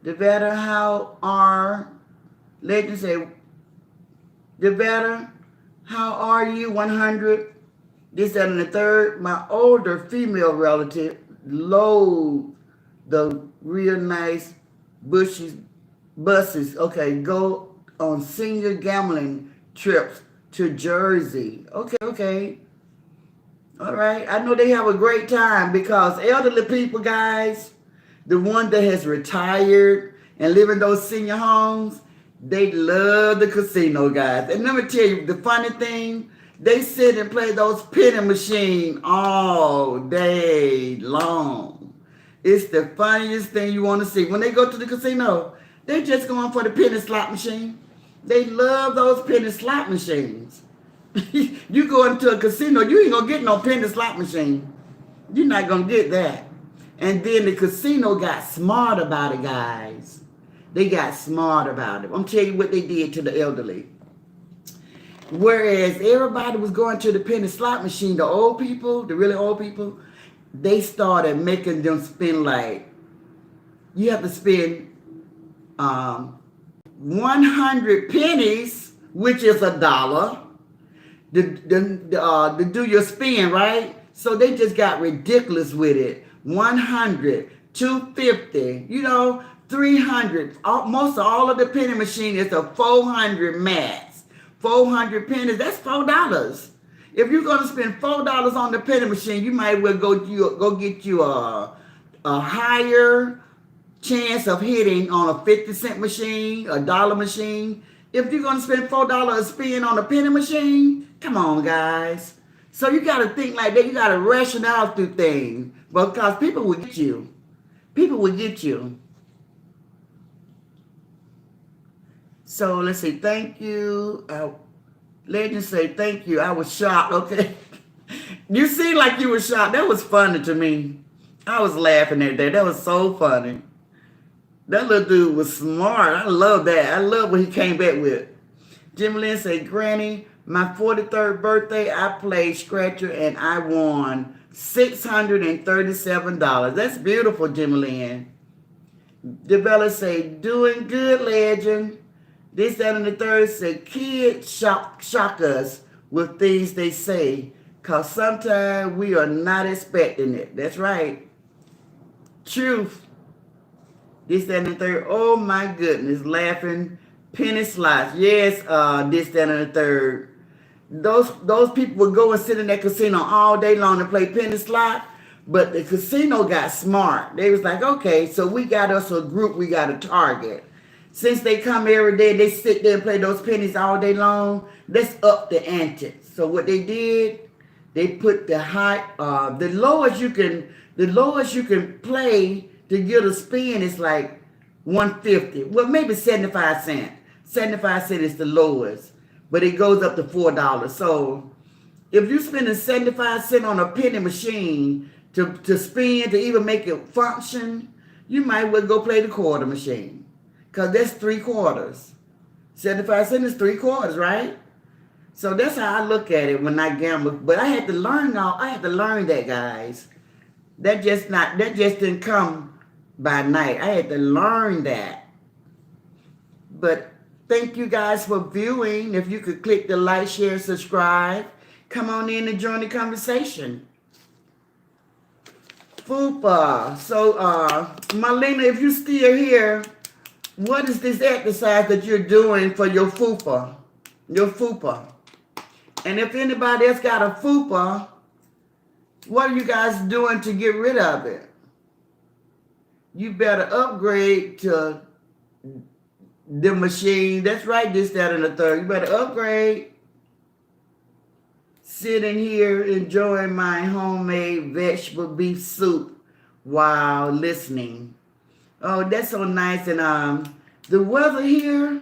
Nevada, how are... Legend say, Nevada, how are you? 100. This, that, and the third. My older female relative load the real nice buses. Okay, go on senior gambling trips to Jersey. Okay. All right. I know they have a great time because elderly people, guys, the one that has retired and live in those senior homes, they love the casino, guys. And let me tell you, the funny thing, they sit and play those penny machine all day long. It's the funniest thing you want to see. When they go to the casino, they're just going for the penny slot machine. They love those penny slot machines. You go into a casino, you ain't going to get no penny slot machine. You're not going to get that. And then the casino got smart about it, guys. They got smart about it. I'm telling you what they did to the elderly. Whereas everybody was going to the penny slot machine, the old people, the really old people, they started making them spend like, you have to spend 100 pennies, which is $1, to do your spin, right? So they just got ridiculous with it. 100, 250, 300. Most of all of the penny machine is a 400 max. 400 pennies, that's $4. If you're going to spend $4 on the penny machine, you might well go get you a higher chance of hitting on a 50-cent machine, a dollar machine. If you're going to spend $4 a spin on a penny machine, come on, guys. So you got to think like that. You got to ration out through things because people will get you. People will get you. So let's say thank you. Legend say thank you. I was shocked. Okay. You seem like you were shocked. That was funny to me. I was laughing at that. That was so funny. That little dude was smart. I love that. I love what he came back with. Jim Lynn said, Granny, My 43rd birthday, I played Scratcher and I won $637. That's beautiful, Jimmy Lynn. Develop say, doing good, legend. This, that, and the third say, kids shock us with things they say, because sometimes we are not expecting it. That's right. Truth. This, that, and the third. Oh my goodness, laughing. Penny slots. Yes, this, that, and the third. Those people would go and sit in that casino all day long to play penny slot, but the casino got smart. They was like, okay, so we got us a group we got to target. Since they come every day, they sit there and play those pennies all day long. Let's up the ante. So what they did, they put the lowest you can play to get a spin is like 150. Well, maybe 75 cents. 75 cents is the lowest, but it goes up to $4. So if you spending 75 cents on a penny machine to spin, to even make it function, you might well go play the quarter machine, because that's 3 quarters. 75 cents is 3 quarters, right? So that's how I look at it when I gamble. But I had to learn that, guys. That just didn't come by night. I had to learn that. But thank you guys for viewing. If you could click the like, share, subscribe. Come on in and join the conversation. Fupa. So, Marlena, if you're still here, what is this exercise that you're doing for your fupa? Your fupa. And if anybody else got a fupa, what are you guys doing to get rid of it? You better upgrade to the machine. That's right, this, that, and the third. You better upgrade. Sitting here enjoying my homemade vegetable beef soup while listening. Oh, that's so nice. And the weather here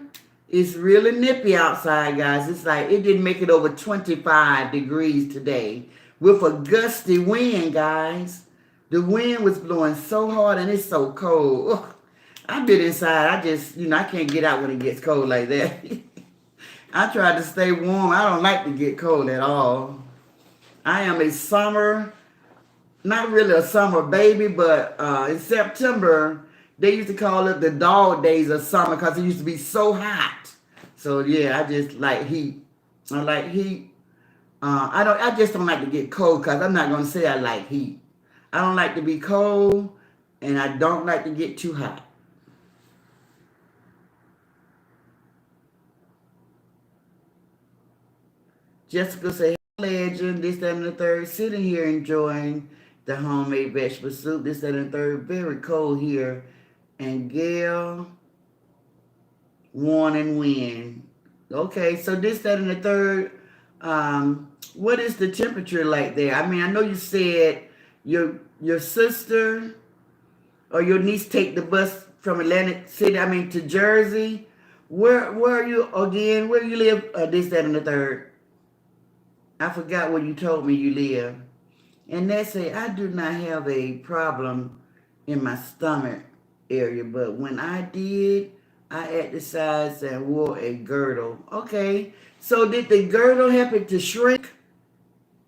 is really nippy outside, guys. It's like it didn't make it over 25 degrees today with a gusty wind, guys. The wind was blowing so hard and it's so cold. Ugh. I've been inside. I just, I can't get out when it gets cold like that. I try to stay warm. I don't like to get cold at all. I am a summer, not really a summer baby, but in September, they used to call it the dog days of summer because it used to be so hot. So yeah, I just like heat. I like heat. I just don't like to get cold, because I'm not going to say I like heat. I don't like to be cold, and I don't like to get too hot. Jessica say, legend, this, that, and the third. Sitting here enjoying the homemade vegetable soup. This, that, and the third. Very cold here. And Gail, warning wind. Okay, so this, that, and the third. What is the temperature like there? I mean, I know you said your sister or your niece take the bus from Atlantic City, to Jersey. Where are you again? Where you live? This, that, and the third. I forgot where you told me you live. And they say, I do not have a problem in my stomach area, but when I did, I exercised and wore a girdle. Okay, so did the girdle help it to shrink?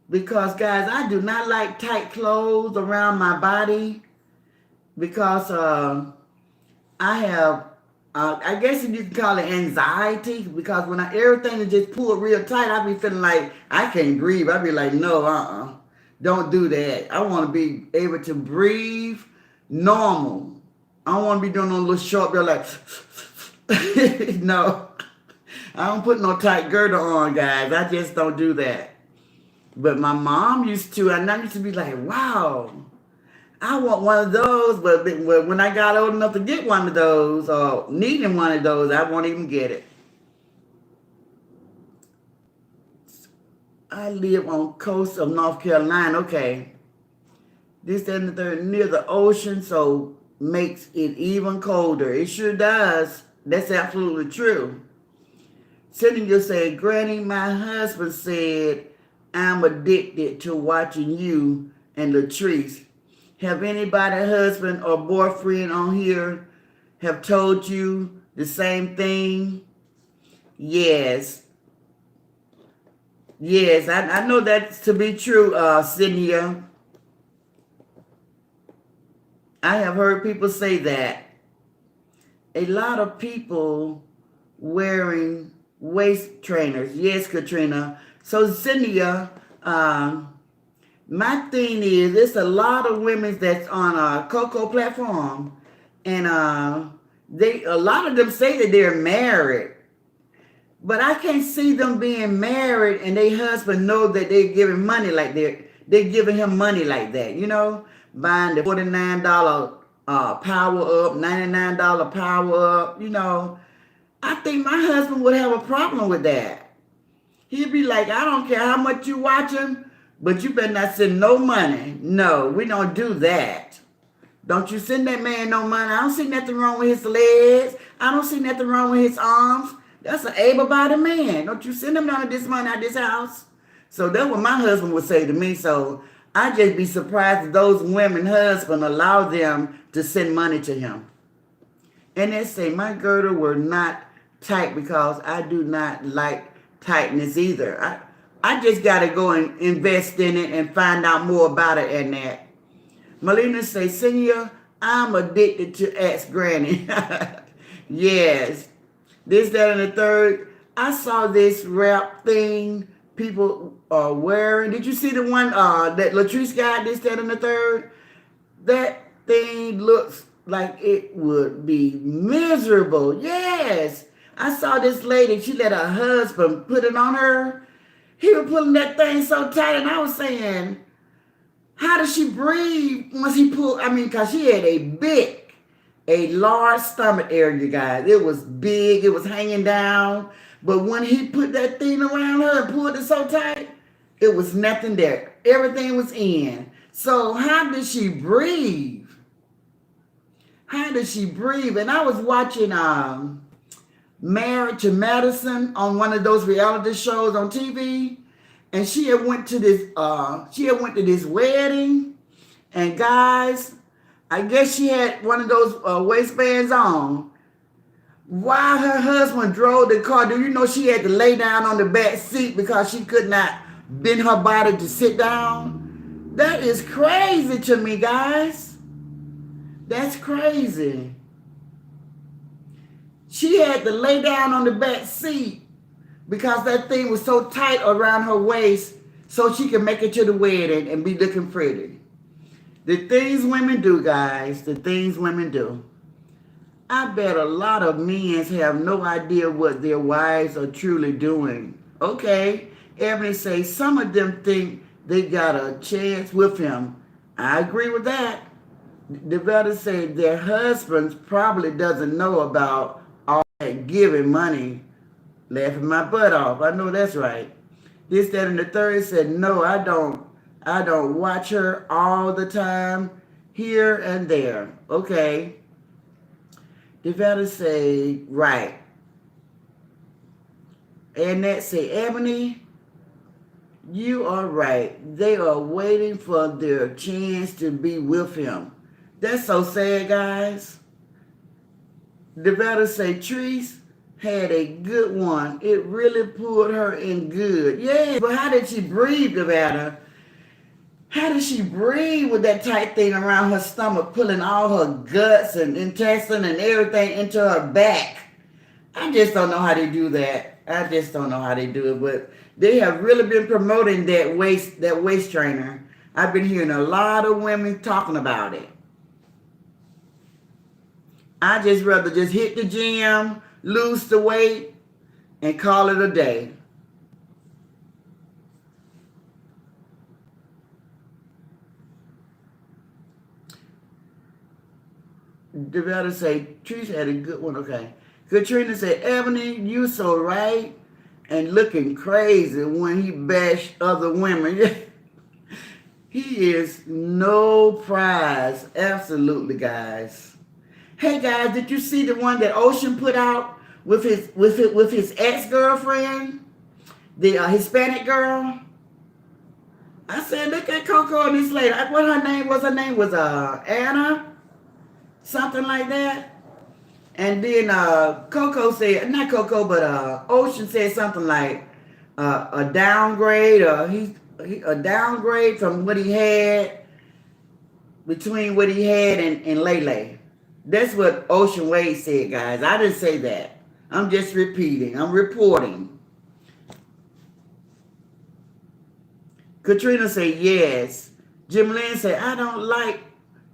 Because, guys, I do not like tight clothes around my body, because I have, I guess you can call it anxiety, because when everything is just pulled real tight, I be feeling like I can't breathe. I be like, no, don't do that. I want to be able to breathe normal. I don't want to be doing no little short bill like, no. I don't put no tight girdle on, guys. I just don't do that. But my mom used to, and I used to be like, wow, I want one of those. But when I got old enough to get one of those, or needing one of those, I won't even get it. I live on coast of North Carolina. Okay. This, that, and the third, near the ocean, so makes it even colder. It sure does. That's absolutely true. Sitting here saying, Granny, my husband said, I'm addicted to watching you and Latrice. Have anybody, husband or boyfriend on here, have told you the same thing? Yes. Yes, I know that's to be true, Cynthia. I have heard people say that. A lot of people wearing waist trainers. Yes, Katrina. So, Cynthia, um, my thing is, it's a lot of women that's on a Coco platform, and they a lot of them say that they're married, but I can't see them being married and their husband know that they're giving money like they're giving him money like that. Buying the $49 power up, $99 power up. I think my husband would have a problem with that. He'd be like, I don't care how much you watching, but you better not send no money. No, we don't do that. Don't you send that man no money. I don't see nothing wrong with his legs. I don't see nothing wrong with his arms. That's an able-bodied man. Don't you send him none of this money out of this house. So that's what my husband would say to me. So I'd just be surprised if those women husband allow them to send money to him. And they say my girdle were not tight because I do not like tightness either. I just got to go and invest in it and find out more about it and that. Melina say, Senior, I'm addicted to Ask Granny. Yes. This, that, and the third. I saw this wrap thing people are wearing. Did you see the one that Latrice got, this, that, and the third? That thing looks like it would be miserable. Yes. I saw this lady, she let her husband put it on her. He was pulling that thing so tight, and I was saying, how does she breathe once he pulled? Because she had a large stomach area, guys. It was big, it was hanging down. But when he put that thing around her and pulled it so tight, it was nothing there. Everything was in. So how did she breathe? How did she breathe? And I was watching Married to Madison on one of those reality shows on TV, and she had went to this wedding, and guys, I guess she had one of those waistbands on. While her husband drove the car, do you know she had to lay down on the back seat because she could not bend her body to sit down? That is crazy to me, guys. That's crazy. She had to lay down on the back seat because that thing was so tight around her waist so she could make it to the wedding and be looking pretty. The things women do, guys, the things women do. I bet a lot of men have no idea what their wives are truly doing. Okay, Ebony says some of them think they got a chance with him. I agree with that. The better say their husbands probably doesn't know about all that giving money, laughing my butt off. I know that's right. This, that, and the third said, no, I don't watch her all the time, here and there. Okay. The better say, right. And that say, Ebony, you are right. They are waiting for their chance to be with him. That's so sad, guys. The better say, Treese had a good one. It really pulled her in good. Yeah, but how did she breathe, Nevada? How did she breathe with that tight thing around her stomach, pulling all her guts and intestine and everything into her back? I just don't know how they do that. I just don't know how they do it. But they have really been promoting that waist trainer. I've been hearing a lot of women talking about it. I just rather just hit the gym, lose the weight, and call it a day. The better say, Teresa had a good one, okay. Katrina said, Ebony, you so right, and looking crazy when he bashed other women. He is no prize. Absolutely, guys. Hey guys, did you see the one that Ocean put out with his ex-girlfriend, the Hispanic girl? I said, look at Coco and this lady. What her name was? Her name was Anna, something like that. And then Coco said, not Coco, but Ocean said something like, a downgrade, or a downgrade from what he had, between what he had and Lele. That's what Ocean Wade said, guys. I didn't say that. I'm just repeating. I'm reporting. Katrina said yes. Jim Lynn said, I don't like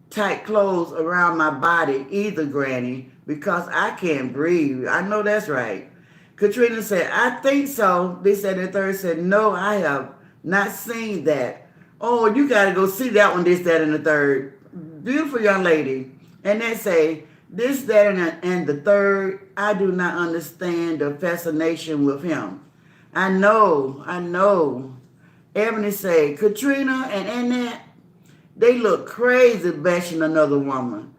tight clothes around my body either, Granny, because I can't breathe. I know that's right. Katrina said, I think so. This and the third said, no, I have not seen that. Oh, you got to go see that one, this, that, and the third. Beautiful young lady. And they say, this, that, and the third, I do not understand the fascination with him. I know. Ebony say, Katrina and Annette, they look crazy bashing another woman.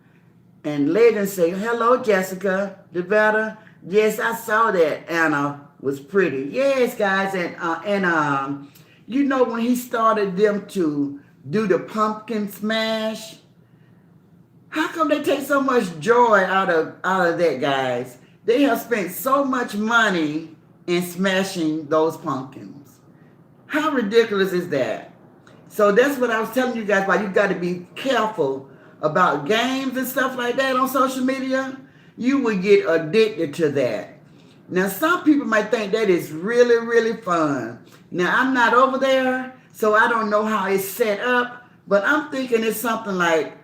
And Legend say, hello, Jessica, Devetta. Yes, I saw that. Anna was pretty. Yes, guys. And you know, when he started them to do the pumpkin smash, how come they take so much joy out of that, guys? They have spent so much money in smashing those pumpkins. How ridiculous is that? So that's what I was telling you guys, why you got to be careful about games and stuff like that on social media. You will get addicted to that. Now, some people might think that is really, really fun. Now, I'm not over there, so I don't know how it's set up, but I'm thinking it's something like,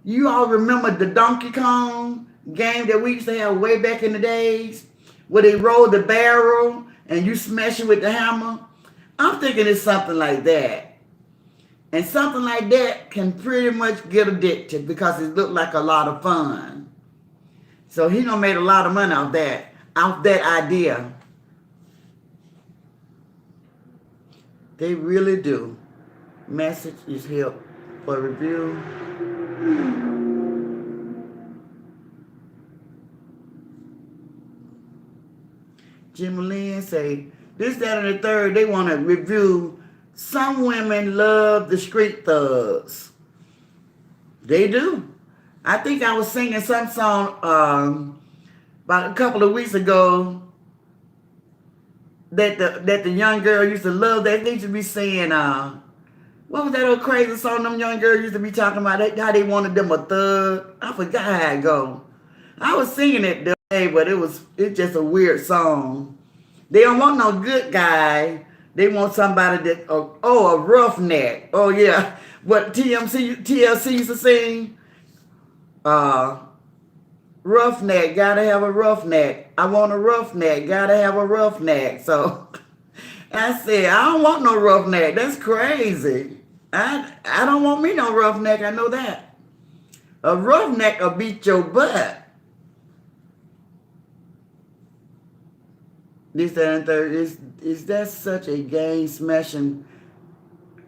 you all remember the Donkey Kong game that we used to have way back in the days, where they roll the barrel and you smash it with the hammer? I'm thinking it's something like that. And something like that can pretty much get addicted because it looked like a lot of fun. So he done made a lot of money off that idea. They really do. Message is help for review. Jim Lynn say, this, that, and the third, they want to review. Some women love the street thugs. They do. I think I was singing some song about a couple of weeks ago that the young girl used to love. That they used to be saying, what was that old crazy song them young girls used to be talking about? How they wanted them a thug. I forgot how it go. I was singing it the day, but it's just a weird song. They don't want no good guy. They want somebody that, a roughneck. Oh, yeah. What TLC used to sing? Roughneck, gotta have a roughneck. I want a roughneck, gotta have a roughneck. So I said, I don't want no roughneck. That's crazy. I don't want me no roughneck. I know that. A roughneck will beat your butt. This, that, and third, is that such a game smashing?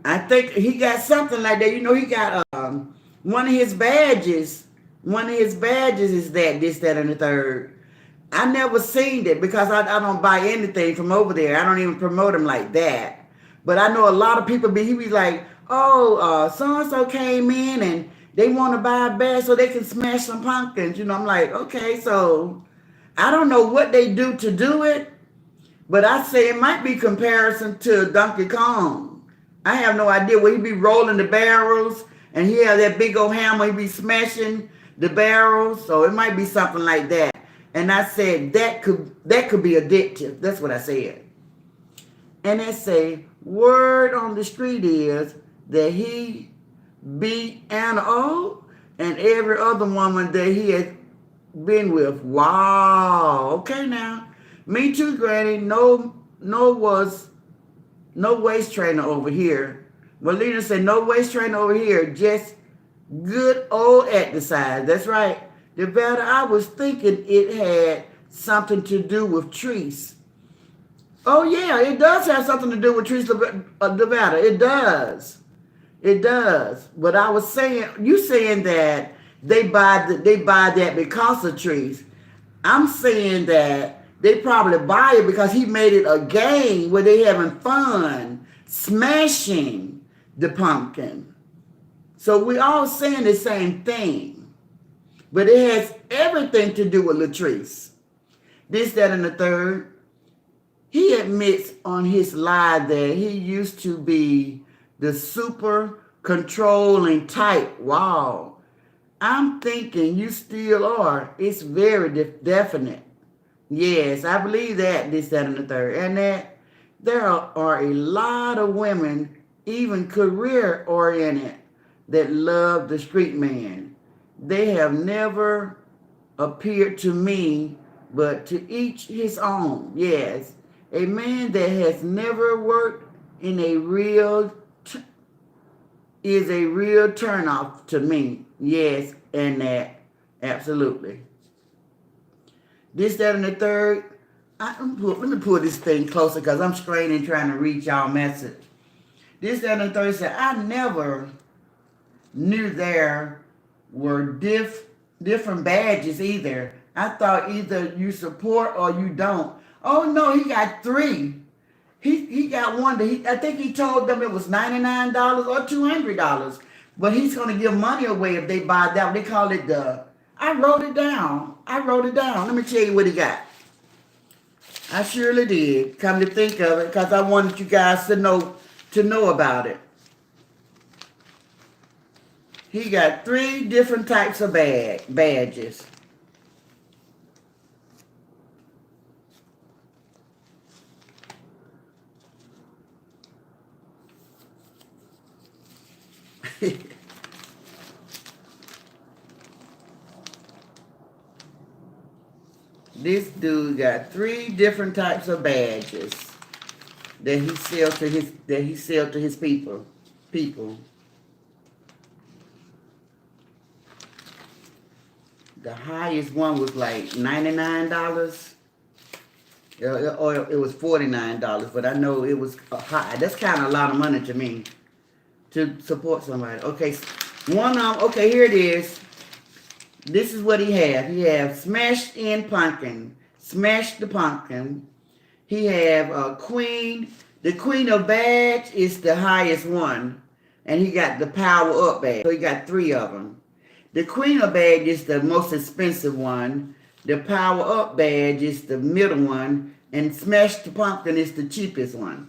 I think he got something like that. You know, he got one of his badges. One of his badges is that, this, that, and the third. I never seen it because I don't buy anything from over there. I don't even promote him like that. But I know a lot of people he be like, so-and-so came in and they want to buy a badge so they can smash some pumpkins. You know, I'm like, okay, so I don't know what they do to do it. But I say it might be comparison to Donkey Kong. I have no idea where he be rolling the barrels and he have that big old hammer, he be smashing the barrels. So it might be something like that. And I said that could be addictive. That's what I said. And they say, word on the street is that he beat Anna O and every other woman that he has been with. Wow. Okay now. Me too, Granny. No waist trainer over here. Melina said, no waist trainer over here. Just good old exercise. That's right. Devetta, I was thinking it had something to do with trees. Oh, yeah, it does have something to do with trees, Devetta. It does. It does. But I was saying, you saying that they buy that because of trees. I'm saying that they probably buy it because he made it a game where they having fun smashing the pumpkin. So we all saying the same thing. But it has everything to do with Latrice. This, that, and the third. He admits on his lie that he used to be the super controlling type. Wow. I'm thinking you still are. It's very definite. Yes, I believe that, this, that, and the third. And that there are a lot of women, even career-oriented, that love the street man. They have never appeared to me, but to each his own. Yes, a man that has never worked in a real is a real turnoff to me. Yes, and that, absolutely. This, that, and the third. Let me pull this thing closer because I'm straining trying to reach y'all message. This, that, and the third said, I never knew there were different badges either. I thought either you support or you don't. Oh no, he got 3. He got one that I think he told them it was $99 or $200. But he's gonna give money away if they buy that. They call it I wrote it down. Let me tell you what he got. I surely did. Come to think of it, because I wanted you guys to know about it. He got 3 different types of badges. This dude got 3 different types of badges that he sells to his people. The highest one was like $99. Or it was $49, but I know it was high. That's kind of a lot of money to me to support somebody. Okay, okay, here it is. This is what he have. He have smashed in pumpkin. Smash the pumpkin. He have queen. The queen of badge is the highest one. And he got the power up badge. So he got 3 of them. The queen of badge is the most expensive one. The power up badge is the middle one. And smash the pumpkin is the cheapest one.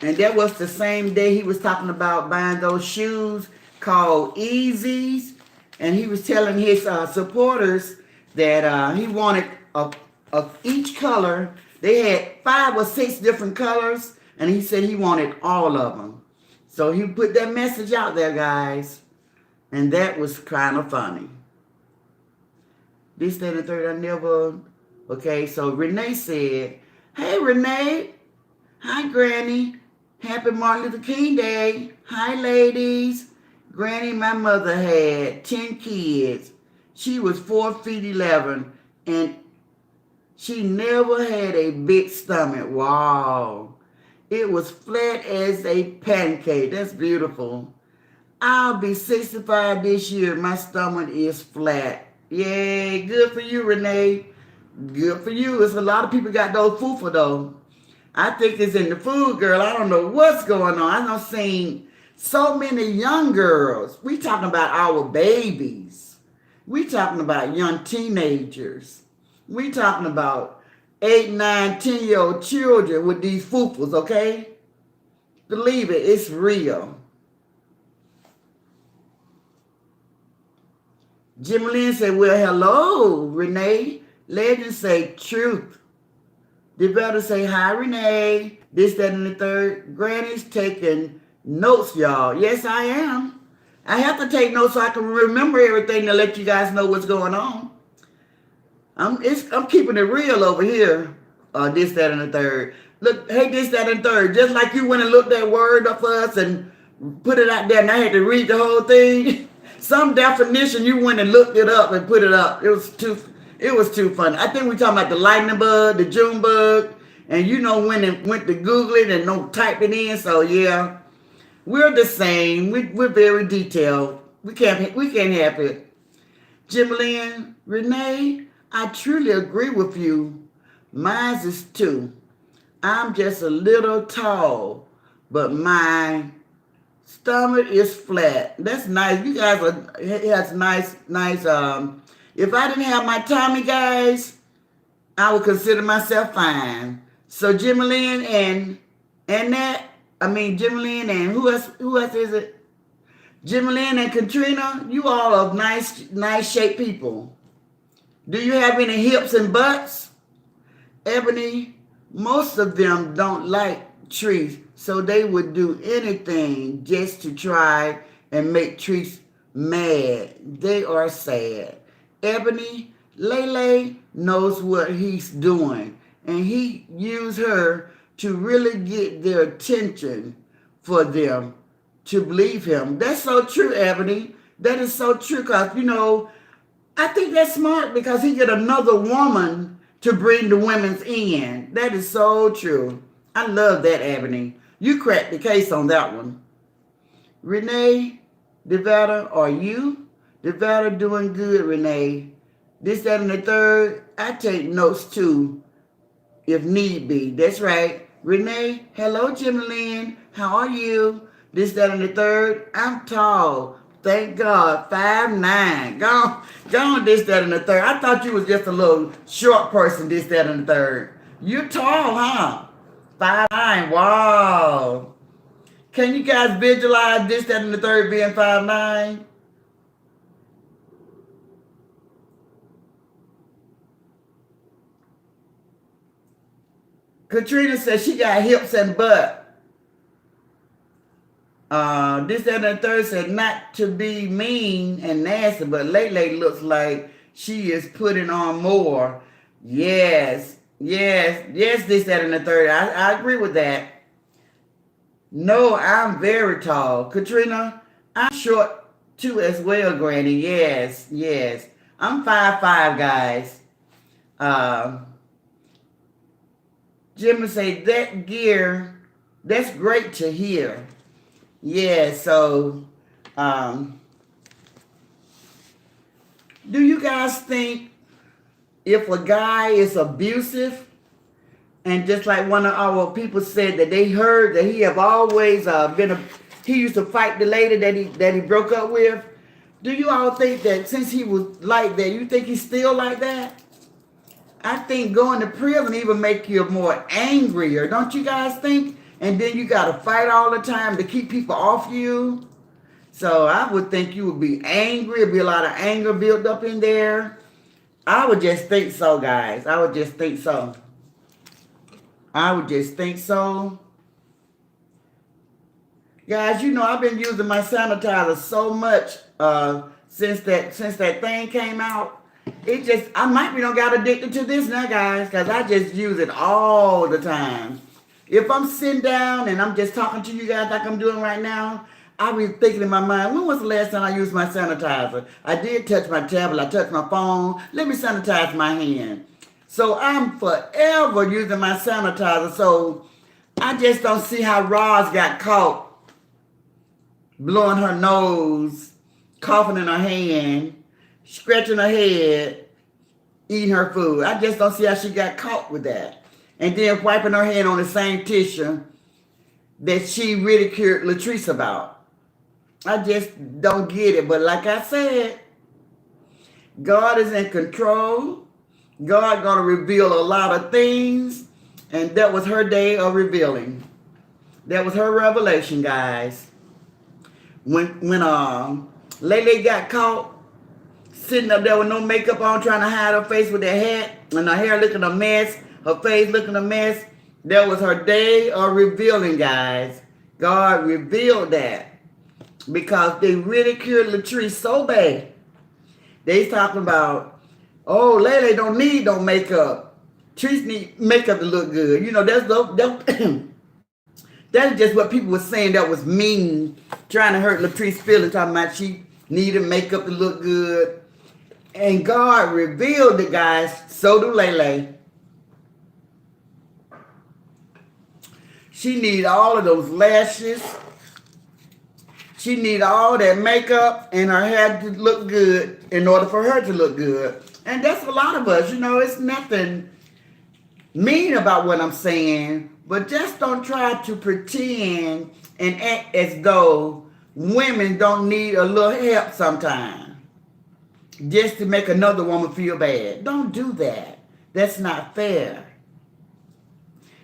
And that was the same day he was talking about buying those shoes called Easies. And he was telling his supporters that he wanted of each color. They had 5 or 6 different colors. And he said he wanted all of them. So he put that message out there, guys. And that was kind of funny. This, that, and the third, Okay, so Renee said, hey, Renee. Hi, Granny. Happy Martin Luther King Day. Hi, ladies. Granny, my mother had 10 kids. She was 4 feet 11, and she never had a big stomach. Wow. It was flat as a pancake. That's beautiful. I'll be 65 this year. My stomach is flat. Yay. Good for you, Renee. Good for you. There's a lot of people got those fufu, though. I think it's in the food, girl. I don't know what's going on. I've seen so many young girls. We talking about our babies. We talking about young teenagers. We talking about 8, 9, 10-year-old children with these fufus, okay? Believe it, it's real. Jim Lynn said, well, hello, Renee. Legends say truth. They better say, hi, Renee. This, that, and the third. Granny's taking notes, y'all. Yes, I am. I have to take notes so I can remember everything to let you guys know what's going on. I'm keeping it real over here. This, that, and the third. Look, hey, this, that, and the third. Just like you went and looked that word up for us and put it out there and I had to read the whole thing. Some definition, you went and looked it up and put it up. It was too funny. I think we're talking about the lightning bug, the June bug, and you know when it went to Google it and don't type it in. So yeah, we're the same. We're very detailed. We can't have it. Jimlyn, Renee, I truly agree with you. Mine is 2. I'm just a little tall, but my Stomach is flat. That's nice. You guys are has nice. If I didn't have my tummy, guys, I would consider myself fine. So Jimmy Lynn and that, I mean Jimmy Lynn and who else is it? Jimmy Lynn and Katrina, you all are nice shaped people. Do you have any hips and butts? Ebony, most of them don't like trees, so they would do anything just to try and make trees mad. They are sad. Ebony, Lele knows what he's doing, and he used her to really get their attention for them to believe him. That's so true, Ebony. That is so true, because, I think that's smart, because he get another woman to bring the women's in. That is so true. I love that, Ebony. You cracked the case on that one. Renee, Devada, are you? Devada doing good, Renee. This, that, and the third. I take notes too, if need be. That's right. Renee, hello, Jimmy Lynn. How are you? This, that, and the third. I'm tall. Thank God. 5'9". Go on, this, that, and the third. I thought you was just a little short person, this, that, and the third. You're tall, huh? 5'9". Wow. Can you guys visualize this, that, and the third being 5'9"? Katrina says she got hips and butt. This, that, and the third said not to be mean and nasty, but Lele looks like she is putting on more. Yes, this, that, and the third. I agree with that. No, I'm very tall. Katrina, I'm short too as well, Granny. Yes. I'm 5'5", guys. Jimmy say that gear, that's great to hear. Yeah, so do you guys think if a guy is abusive, and just like one of our people said that they heard that he have always he used to fight the lady that he broke up with, do you all think that since he was like that, you think he's still like that? I think going to prison even make you more angrier, don't you guys think? And then you got to fight all the time to keep people off you. So I would think you would be angry. There'd be a lot of anger built up in there. I would just think so, guys. I would just think so. Guys, I've been using my sanitizer so much since that thing came out. I might be got addicted to this now, guys, because I just use it all the time. If I'm sitting down and I'm just talking to you guys like I'm doing right now, I'll be thinking in my mind, when was the last time I used my sanitizer? I did touch my tablet, I touched my phone. Let me sanitize my hand. So I'm forever using my sanitizer. So I just don't see how Roz got caught blowing her nose, coughing in her hand, scratching her head, eating her food. I just don't see how she got caught with that. And then wiping her hand on the same tissue that she ridiculed Latrice about. I just don't get it. But like I said, God is in control. God gonna reveal a lot of things. And that was her day of revealing. That was her revelation, guys. When Lele got caught sitting up there with no makeup on, trying to hide her face with that hat, and her hair looking a mess, her face looking a mess. That was her day of revealing, guys. God revealed that. Because they ridiculed Latrice so bad. They talking about, oh, Lele don't need no makeup. Latrice need makeup to look good. That's just what people were saying that was mean, trying to hurt Latrice's feelings, talking about she needed makeup to look good. And God revealed it, guys. So do Lele. She need all of those lashes. She need all that makeup and her hair to look good in order for her to look good. And that's a lot of us. It's nothing mean about what I'm saying, But just don't try to pretend and act as though women don't need a little help sometimes just to make another woman feel bad. Don't do that. That's not fair.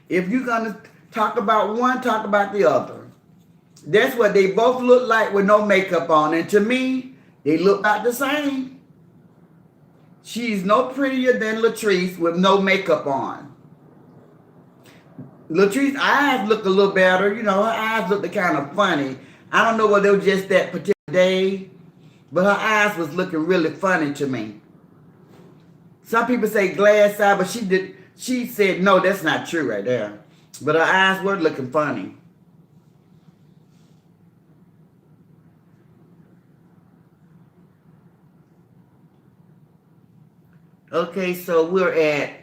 If you're going to talk about one, talk about the other. That's what they both look like with no makeup on. And to me, they look about the same. She's no prettier than Latrice with no makeup on. Latrice's eyes look a little better. You know, her eyes looked kind of funny. I don't know whether it was just that particular day, but her eyes was looking really funny to me. Some people say glass eye, but she said, no, that's not true right there. But her eyes were looking funny. Okay, so we're at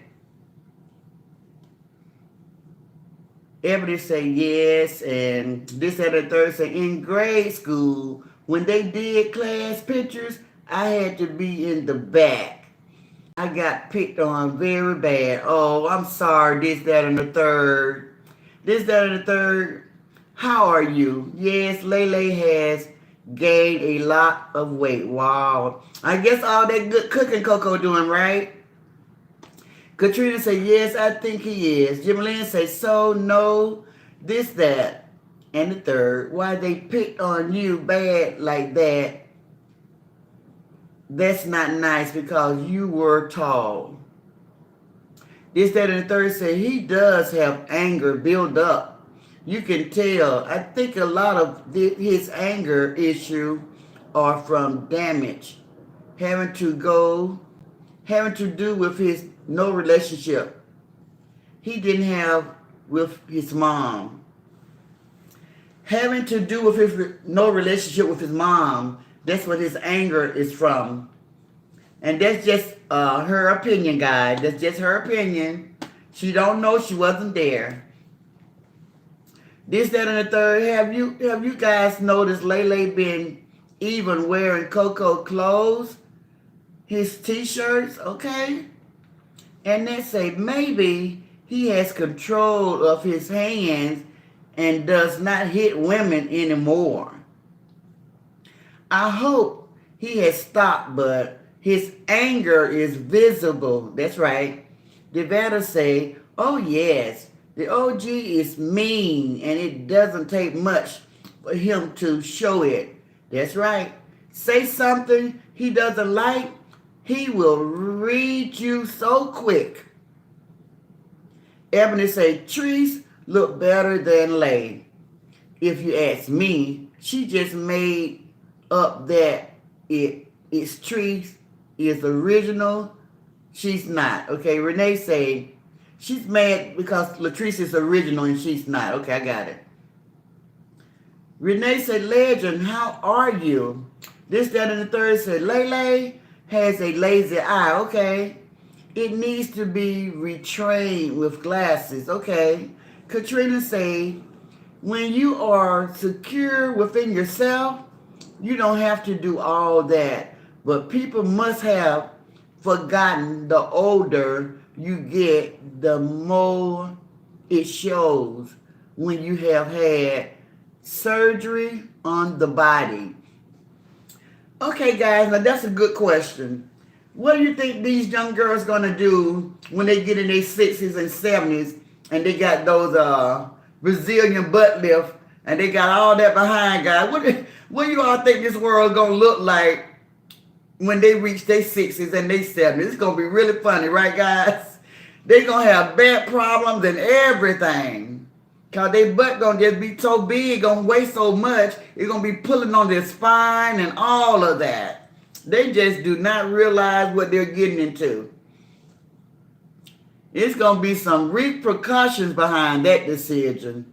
Ebony say yes, and this and the third say in grade school, when they did class pictures, I had to be in the back. I got picked on very bad. Oh, I'm sorry, this, that, and the third. This, that, and the third. How are you? Yes, Lele has gained a lot of weight. Wow. I guess all that good cooking Coco doing, right? Katrina say, yes, I think he is. Jim Lynn say, so, no, this, that, and the third. Why they picked on you bad like that? That's not nice because you were tall. This, that, and the third say, he does have anger build up. You can tell. I think a lot of his anger issue are from damage. Having to do with his no relationship he didn't have with his mom. Having to do with his no relationship with his mom, that's what his anger is from. And that's just her opinion, guys. That's just her opinion. She don't know, she wasn't there. This, that, and the third. Have you guys noticed Lele been even wearing Coco clothes? His t-shirts, okay? And they say maybe he has control of his hands and does not hit women anymore. I hope he has stopped, but his anger is visible. That's right. Devada say, oh yes, the OG is mean and it doesn't take much for him to show it. That's right. Say something he doesn't like, he will read you so quick. Ebony say, Treese look better than Lay. If you ask me, she just made up that it's Treese is original. She's not. Okay, Renee say, she's mad because Latrice is original and she's not. Okay, I got it. Renee said, Legend, how are you? This, that, and the third said, Lele has a lazy eye. Okay. It needs to be retrained with glasses. Okay. Katrina say, when you are secure within yourself, you don't have to do all that. But people must have forgotten the older you get, the more it shows when you have had surgery on the body. Okay, guys, now that's a good question. What do you think these young girls are going to do when they get in their 60s and 70s and they got those Brazilian butt lifts and they got all that behind, guys? What do you all think this world going to look like when they reach their 60s and their 70s? It's going to be really funny, right, guys? They're going to have back problems and everything. Because their butt going to just be so big, going to weigh so much, it's going to be pulling on their spine and all of that. They just do not realize what they're getting into. It's going to be some repercussions behind that decision.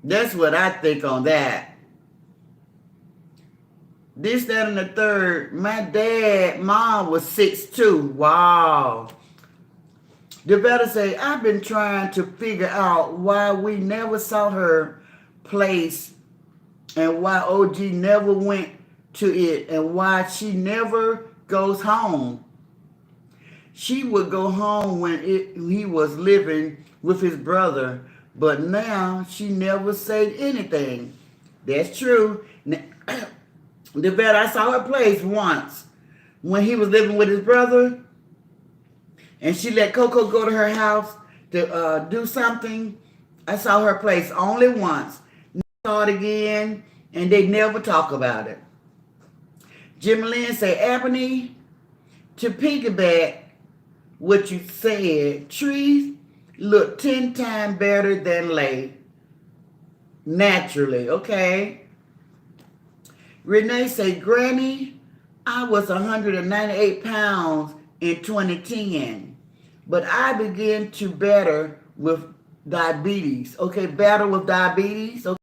That's what I think on that. This, that, and the third. My mom was 6'2". Wow. The better say, I've been trying to figure out why we never saw her place and why OG never went to it and why she never goes home. She would go home when he was living with his brother, but now she never said anything. That's true. The vet, I saw her place once when he was living with his brother, and she let Coco go to her house to do something. I saw her place only once. Saw it again, and they never talk about it. Jimmy Lynn say, Ebony, to piggyback what you said, trees look 10 times better than Lay. Naturally, okay? Renee say, Granny, I was 198 pounds in 2010, but I began to better with diabetes. Okay, battle with diabetes. Okay.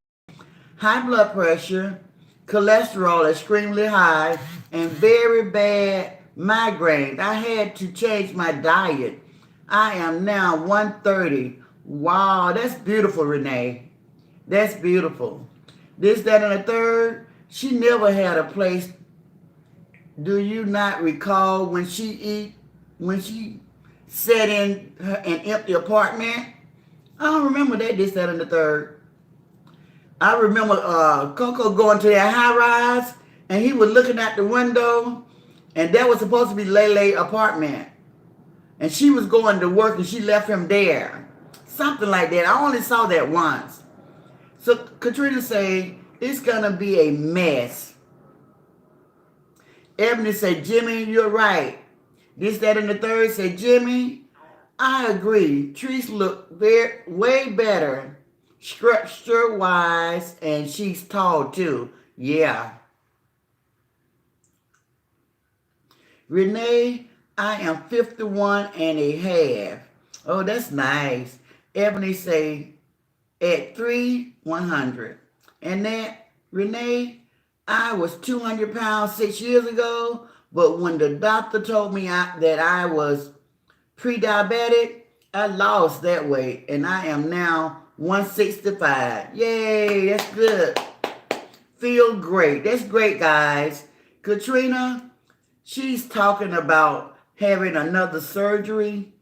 High blood pressure, cholesterol extremely high, and very bad migraines. I had to change my diet. I am now 130. Wow, that's beautiful, Renee. That's beautiful. This, that, and the third, she never had a place. Do you not recall when she sat in an empty apartment? I don't remember that, this, that, and the third. I remember Coco going to that high rise, and he was looking out the window, and that was supposed to be Lele's apartment. And she was going to work, and she left him there. Something like that. I only saw that once. So Katrina say, it's going to be a mess. Ebony said, Jimmy, you're right. This, that, and the third said, Jimmy, I agree. Trees look way better structure-wise, and she's tall too. Yeah. Renee, I am 51 and a half. Oh, that's nice. Ebony say, at 100. And that, Renee, I was 200 pounds 6 years ago, but when the doctor told me that I was pre-diabetic, I lost that weight, and I am now 165. Yay, that's good. Feel great. That's great, guys. Katrina, she's talking about having another surgery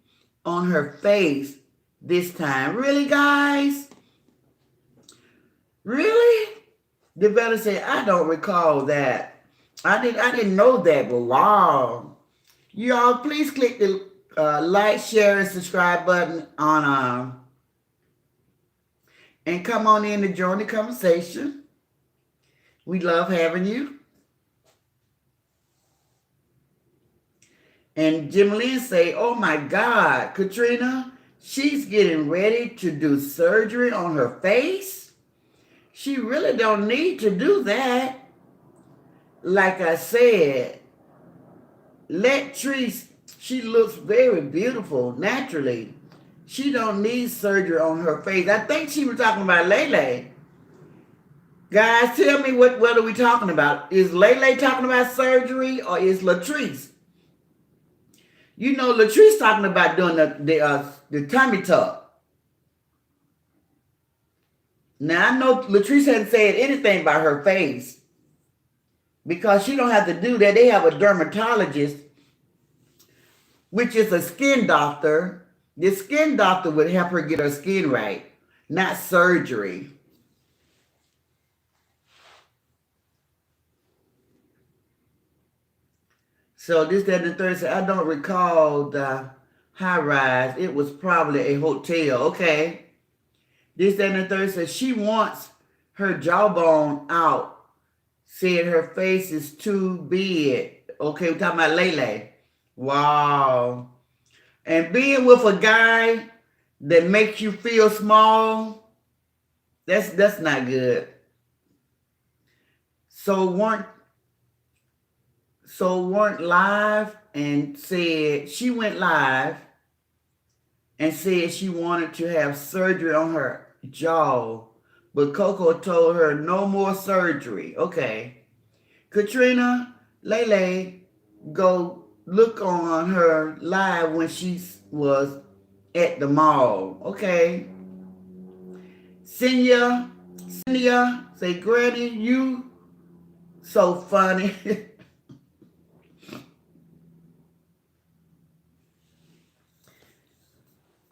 on her face this time. Really, guys? Really? The vet said, I don't recall that. I didn't know that, but wow. Y'all, please click the like, share, and subscribe button on and come on in to join the conversation. We love having you. And Jim Lynn say, oh my God, Katrina, she's getting ready to do surgery on her face. She really don't need to do that. Like I said, let Trees, she looks very beautiful naturally. She don't need surgery on her face. I think she was talking about Lele. Guys, tell me what are we talking about? Is Lele talking about surgery or is Latrice? You know, Latrice talking about doing the tummy tuck. Now, I know Latrice hasn't said anything about her face because she don't have to do that. They have a dermatologist, which is a skin doctor. The skin doctor would help her get her skin right, not surgery. So this, that, and the third said, I don't recall the high rise. It was probably a hotel. Okay. This, that, and the third said, she wants her jawbone out. Said her face is too big. Okay, we're talking about Lele. Wow. And being with a guy that makes you feel small, that's not good. So weren't live and said she went live and said she wanted to have surgery on her jaw, but Coco told her no more surgery. Okay. Katrina, Lele, go look on her live when she was at the mall. Okay. Cynthia, say, Granny, you so funny.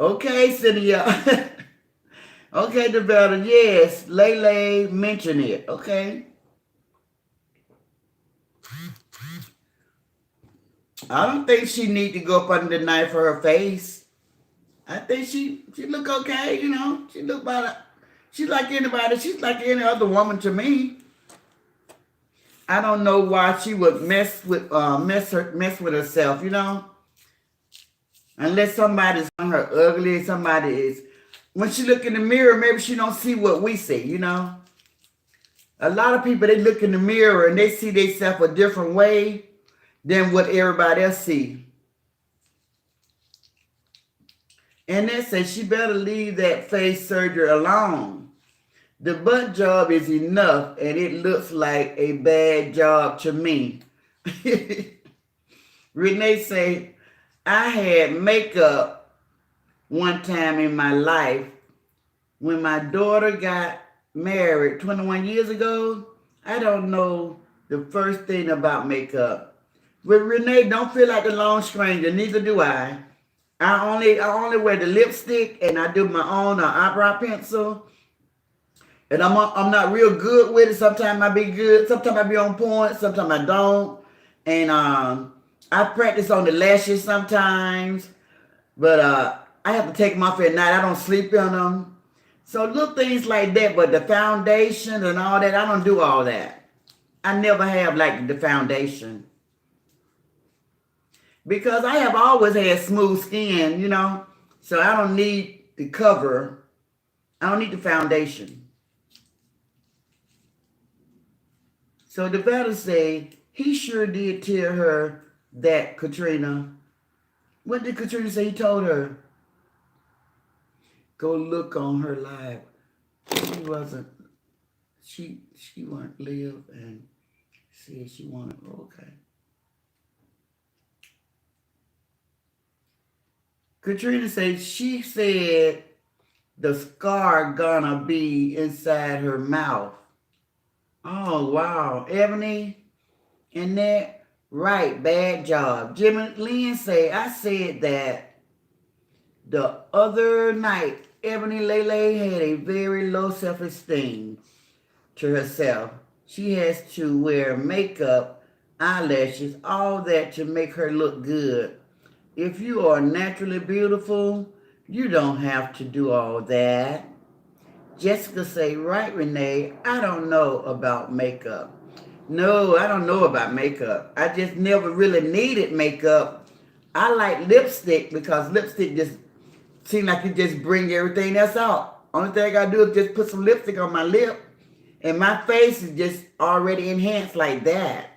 Okay, Cynthia. Okay, the better. Yes, Lele mentioned it. Okay. I don't think she need to go up under the knife for her face. I think she look okay, you know. She look about she's like anybody. She's like any other woman to me. I don't know why she would mess with herself, you know. Unless somebody's on her ugly, somebody is. When she look in the mirror, maybe she don't see what we see, you know. A lot of people, they look in the mirror and they see themselves a different way than what everybody else see. And they say she better leave that face surgery alone. The butt job is enough and it looks like a bad job to me. Renee say, I had makeup one time in my life. When my daughter got married 21 years ago, I don't know the first thing about makeup. But Renee, don't feel like a lone stranger, neither do I. I only wear the lipstick and I do my own eyebrow pencil. And I'm not real good with it. Sometimes I be good, sometimes I be on point, sometimes I don't. And I practice on the lashes sometimes, but I have to take them off at night. I don't sleep in them. So little things like that, but the foundation and all that, I don't do all that. I never have like the foundation. Because I have always had smooth skin, you know. So I don't need the cover. I don't need the foundation. So the vet say, he sure did tell her that, Katrina. What did Katrina say he told her? Go look on her live. She wouldn't live and said she wanted, okay. Katrina said she said the scar gonna be inside her mouth. Oh, wow. Ebony, and that, right, bad job. Jimmy Lynn say, I said that the other night, Ebony Lele had a very low self-esteem to herself. She has to wear makeup, eyelashes, all that to make her look good. If you are naturally beautiful, you don't have to do all that. Jessica say, right, Renee, I don't know about makeup. No, I don't know about makeup. I just never really needed makeup. I like lipstick because lipstick just seems like it just bring everything else out. Only thing I gotta do is just put some lipstick on my lip and my face is just already enhanced like that.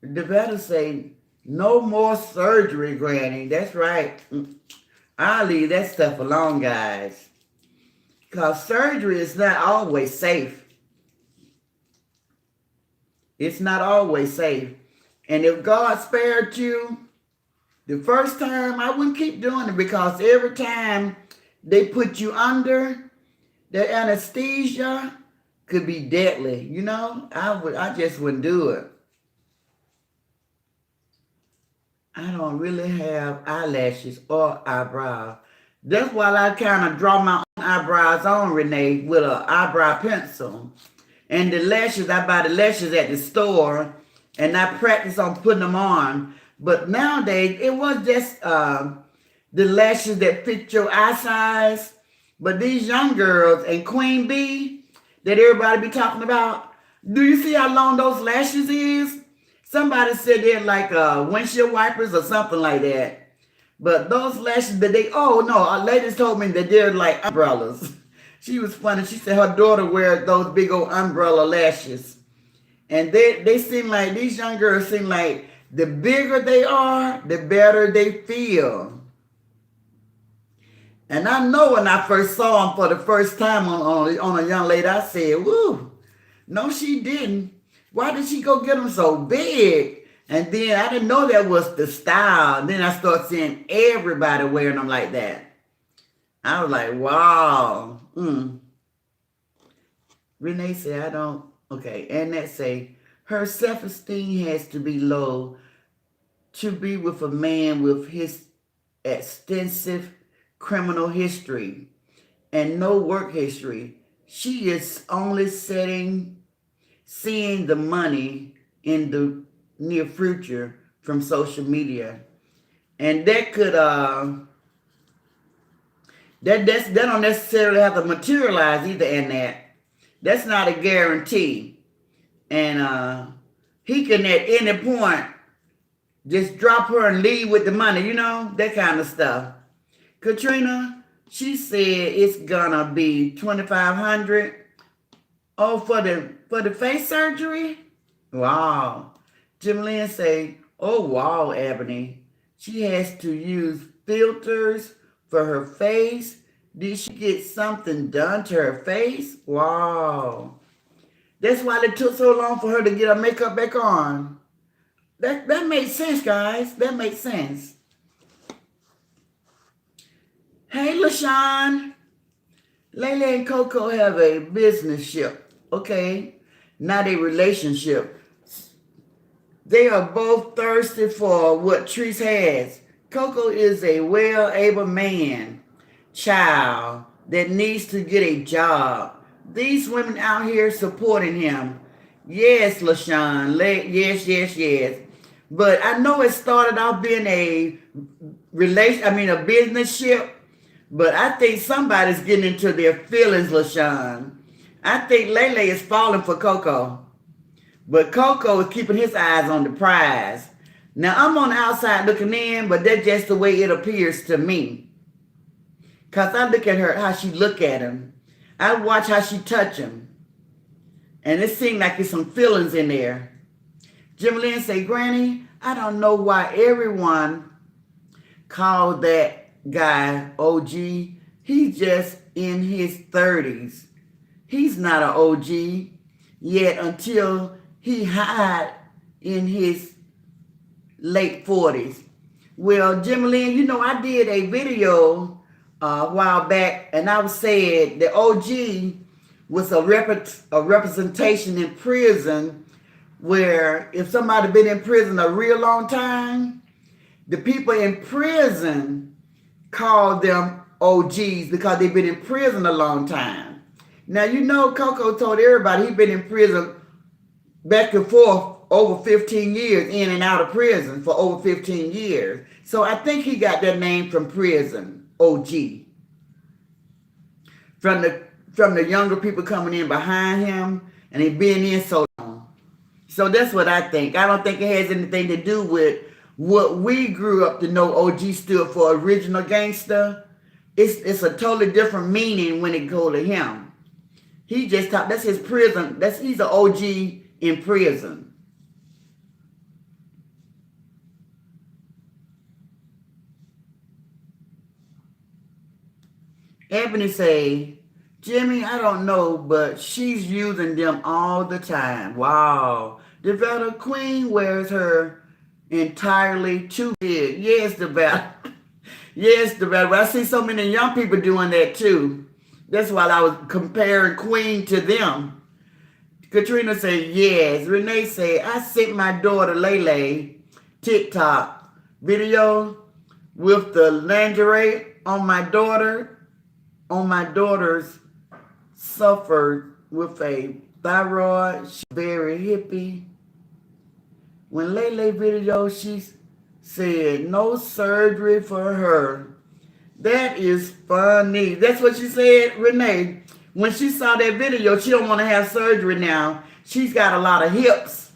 The vet say, no more surgery, Granny. That's right. I'll leave that stuff alone, guys. Because surgery is not always safe. It's not always safe. And if God spared you, the first time, I wouldn't keep doing it because every time they put you under, the anesthesia could be deadly. You know, I just wouldn't do it. I don't really have eyelashes or eyebrows. That's why I kind of draw my own eyebrows on, Renee, with an eyebrow pencil. And the lashes, I buy the lashes at the store, and I practice on putting them on. But nowadays, it was just the lashes that fit your eye size. But these young girls and Queen Bee that everybody be talking about, do you see how long those lashes is? Somebody said they're like windshield wipers or something like that. But those lashes that a lady told me that they're like umbrellas. She was funny. She said her daughter wears those big old umbrella lashes. And they seem like, these young girls seem like the bigger they are, the better they feel. And I know when I first saw them for the first time on a young lady, I said, woo, no, she didn't. Why did she go get them so big? And then I didn't know that was the style. Then I started seeing everybody wearing them like that. I was like, wow. Renee said, I don't. Okay. And that say, her self-esteem has to be low to be with a man with his extensive criminal history and no work history. She is only seeing the money in the near future from social media. And that could that don't necessarily have to materialize either in that. That's not a guarantee. And he can at any point just drop her and leave with the money, that kind of stuff. Katrina, she said it's gonna be $2,500. Oh, for the face surgery? Wow. Jim Lynn say, oh wow, Ebony. She has to use filters for her face. Did she get something done to her face? Wow. That's why it took so long for her to get her makeup back on. That makes sense, guys. That makes sense. Hey, LaShawn. Lele and Coco have a business ship, okay? Not a relationship. They are both thirsty for what Treese has. Coco is a well-able man, child, that needs to get a job. These women out here supporting him. Yes, LaShawn. Yes. But I know it started off being a business ship. But I think somebody's getting into their feelings, LaShawn. I think Lele is falling for Coco. But Coco is keeping his eyes on the prize. Now, I'm on the outside looking in, but that's just the way it appears to me. Because I look at her, how she look at him. I watch how she touch him. And it seemed like there's some feelings in there. Jim Lynn say, Granny, I don't know why everyone called that guy OG. He's just in his 30s. He's not an OG yet until he hide in his late 40s. Well, Jim Lynn, I did a video a while back, and I said the OG was a representation in prison, where if somebody been in prison a real long time, the people in prison call them OGs because they've been in prison a long time. Now, Coco told everybody he's been in prison back and forth over 15 years, in and out of prison for over 15 years. So I think he got that name from prison, OG. From the younger people coming in behind him, and he been in so long. So that's what I think. I don't think it has anything to do with what we grew up to know OG stood for, original gangster. It's a totally different meaning when it goes to him. He just talked, that's his prison. He's an OG in prison. Ebony say, Jimmy, I don't know, but she's using them all the time. Wow. Devetta Queen wears her entirely too big. Yes, Devetta. Yes, Devetta. But I see so many young people doing that too. That's why I was comparing Queen to them. Katrina said, yes. Renee said, I sent my daughter Lele TikTok video with the lingerie on my daughter's suffered with a thyroid. She's very hippie. When Lele video, she said no surgery for her. That is funny. That's what she said, Renee. When she saw that video, she don't want to have surgery now. She's got a lot of hips.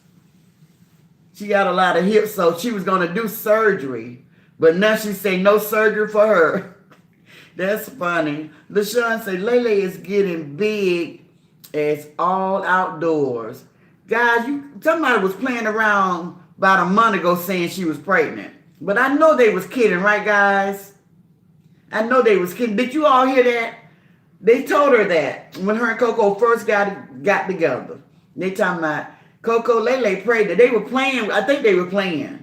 So she was going to do surgery. But now she say no surgery for her. That's funny. LaShawn said, Lele is getting big as all outdoors. Guys, somebody was playing around about a month ago saying she was pregnant. But I know they was kidding, right, guys? I know they was kidding. Did you all hear that? They told her that when her and Coco first got together. They talking about Coco Lele pregnant. They were playing. I think they were playing.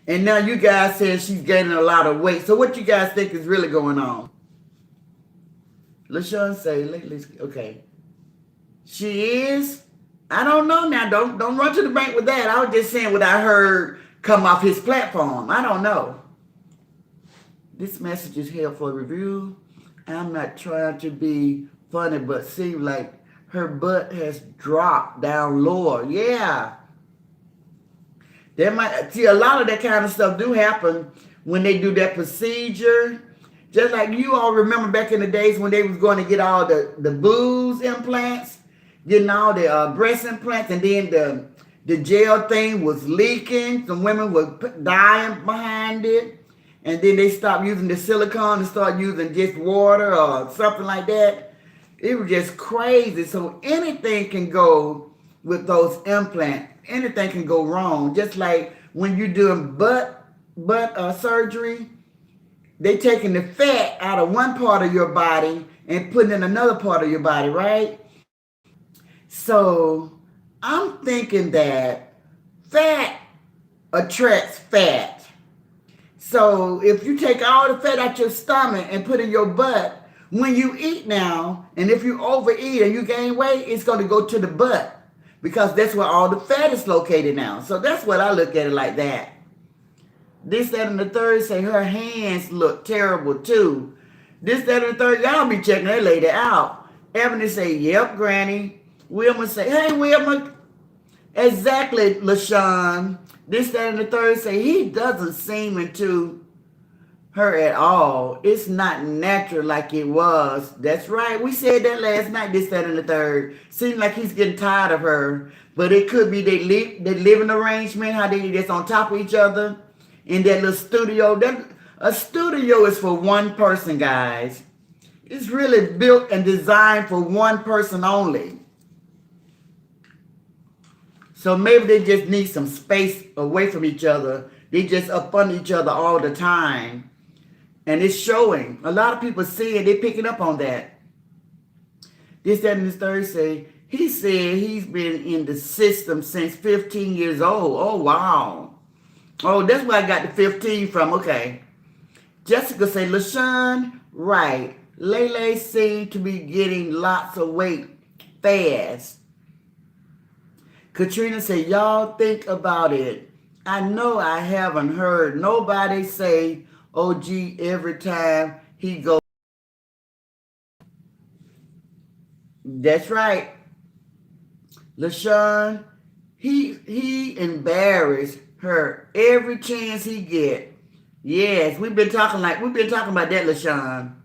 And now you guys saying she's gaining a lot of weight. So what you guys think is really going on? LaShawn say, Lele's okay. She is? I don't know now. Don't run to the bank with that. I was just saying what I heard come off his platform. I don't know. This message is here for review. I'm not trying to be funny, but seems like her butt has dropped down lower. Yeah. There might see a lot of that kind of stuff do happen when they do that procedure. Just like you all remember back in the days when they was going to get all the booze implants, getting all the breast implants, and then the gel thing was leaking. Some women were dying behind it. And then they stopped using the silicone and start using just water or something like that. It was just crazy. So anything can go with those implants. Anything can go wrong. Just like when you're doing butt surgery, they taking the fat out of one part of your body and putting in another part of your body, right? So I'm thinking that fat attracts fat. So if you take all the fat out your stomach and put in your butt, when you eat now, and if you overeat and you gain weight, it's going to go to the butt because that's where all the fat is located now. So that's what I look at it like that. This, that, and the third say her hands look terrible too. This, that, and the third, y'all be checking that lady out. Ebony say, yep, Granny. Wilma say, hey, Wilma. Exactly, LaShawn. This, that, and the third say he doesn't seem into her at all. It's not natural like it was. That's right. We said that last night, this, that, and the third. Seems like he's getting tired of her. But it could be they living arrangement, how they just on top of each other in that little studio. A studio is for one person, guys. It's really built and designed for one person only. So maybe they just need some space away from each other. They just up on each other all the time. And it's showing. A lot of people see it. They're picking up on that. This, that, and this third say, he said he's been in the system since 15 years old. Oh, wow. Oh, that's where I got the 15 from. Okay. Jessica say, LaShawn, right. Lele seemed to be getting lots of weight fast. Katrina said, y'all think about it. I know I haven't heard nobody say OG every time he goes. That's right. LaShawn, he embarrassed her every chance he get. Yes, we've been talking about that, LaShawn.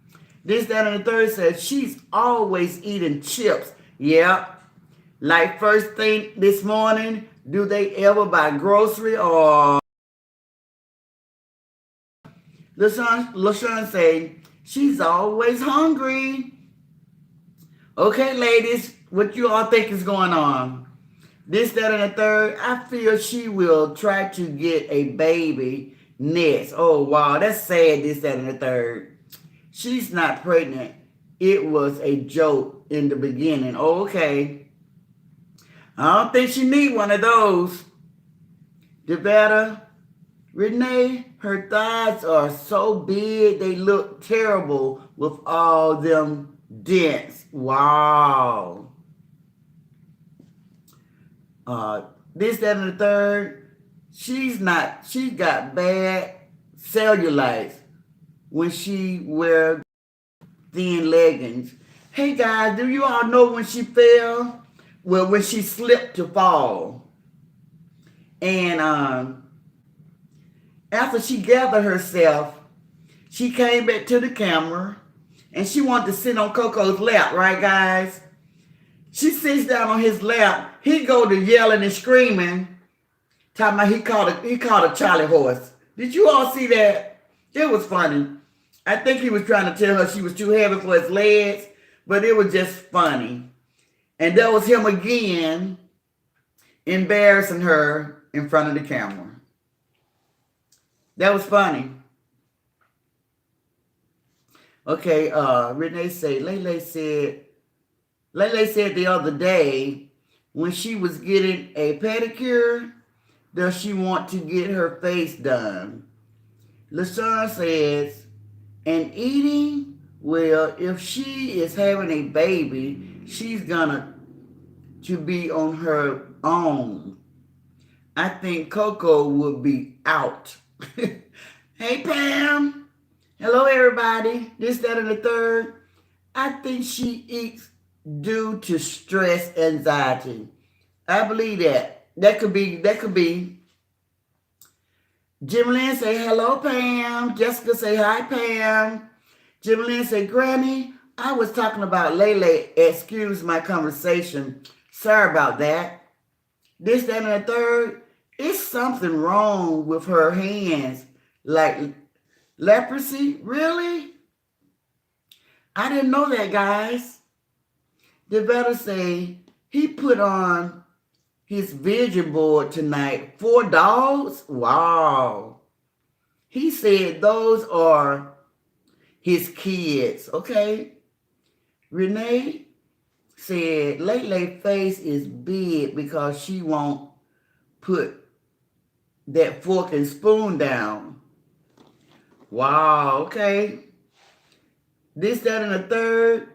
This, that, and the third says she's always eating chips. Yep. Like first thing this morning, do they ever buy grocery or LaShawn say she's always hungry. Okay, ladies, what you all think is going on? This, that, and the third, I feel she will try to get a baby next. Oh, wow, that's sad, this, that, and the third. She's not pregnant. It was a joke in the beginning. Okay. I don't think she need one of those. Devetta, Renee, her thighs are so big they look terrible with all them dents. Wow. This, that, and the third, she got bad cellulite when she wear thin leggings. Hey guys, do you all know when she fell? Well, when she slipped to fall. And after she gathered herself, she came back to the camera and she wanted to sit on Coco's lap, right, guys? She sits down on his lap. He go to yelling and screaming, talking about he called a Charlie horse. Did you all see that? It was funny. I think he was trying to tell her she was too heavy for his legs, but it was just funny. And that was him again embarrassing her in front of the camera. That was funny. Okay, Renee said, Lele said the other day when she was getting a pedicure, does she want to get her face done? LaShawn says, and eating, well, if she is having a baby, she's gonna to be on her own. I think Coco would be out. Hey, Pam. Hello, everybody. This, that, and the third. I think she eats due to stress, anxiety. I believe that. That could be. That could be. Jim Lynn say hello, Pam. Jessica say hi, Pam. Jim Lynn say, Granny, I was talking about Lele. Excuse my conversation. Sorry about that. This, that, and the third. It's something wrong with her hands. Like leprosy? Really? I didn't know that, guys. The better say he put on his vision board tonight 4 dogs. Wow. He said those are his kids. Okay. Renee said Lele face is big because she won't put that fork and spoon down. Wow. Okay. This, that, and the third.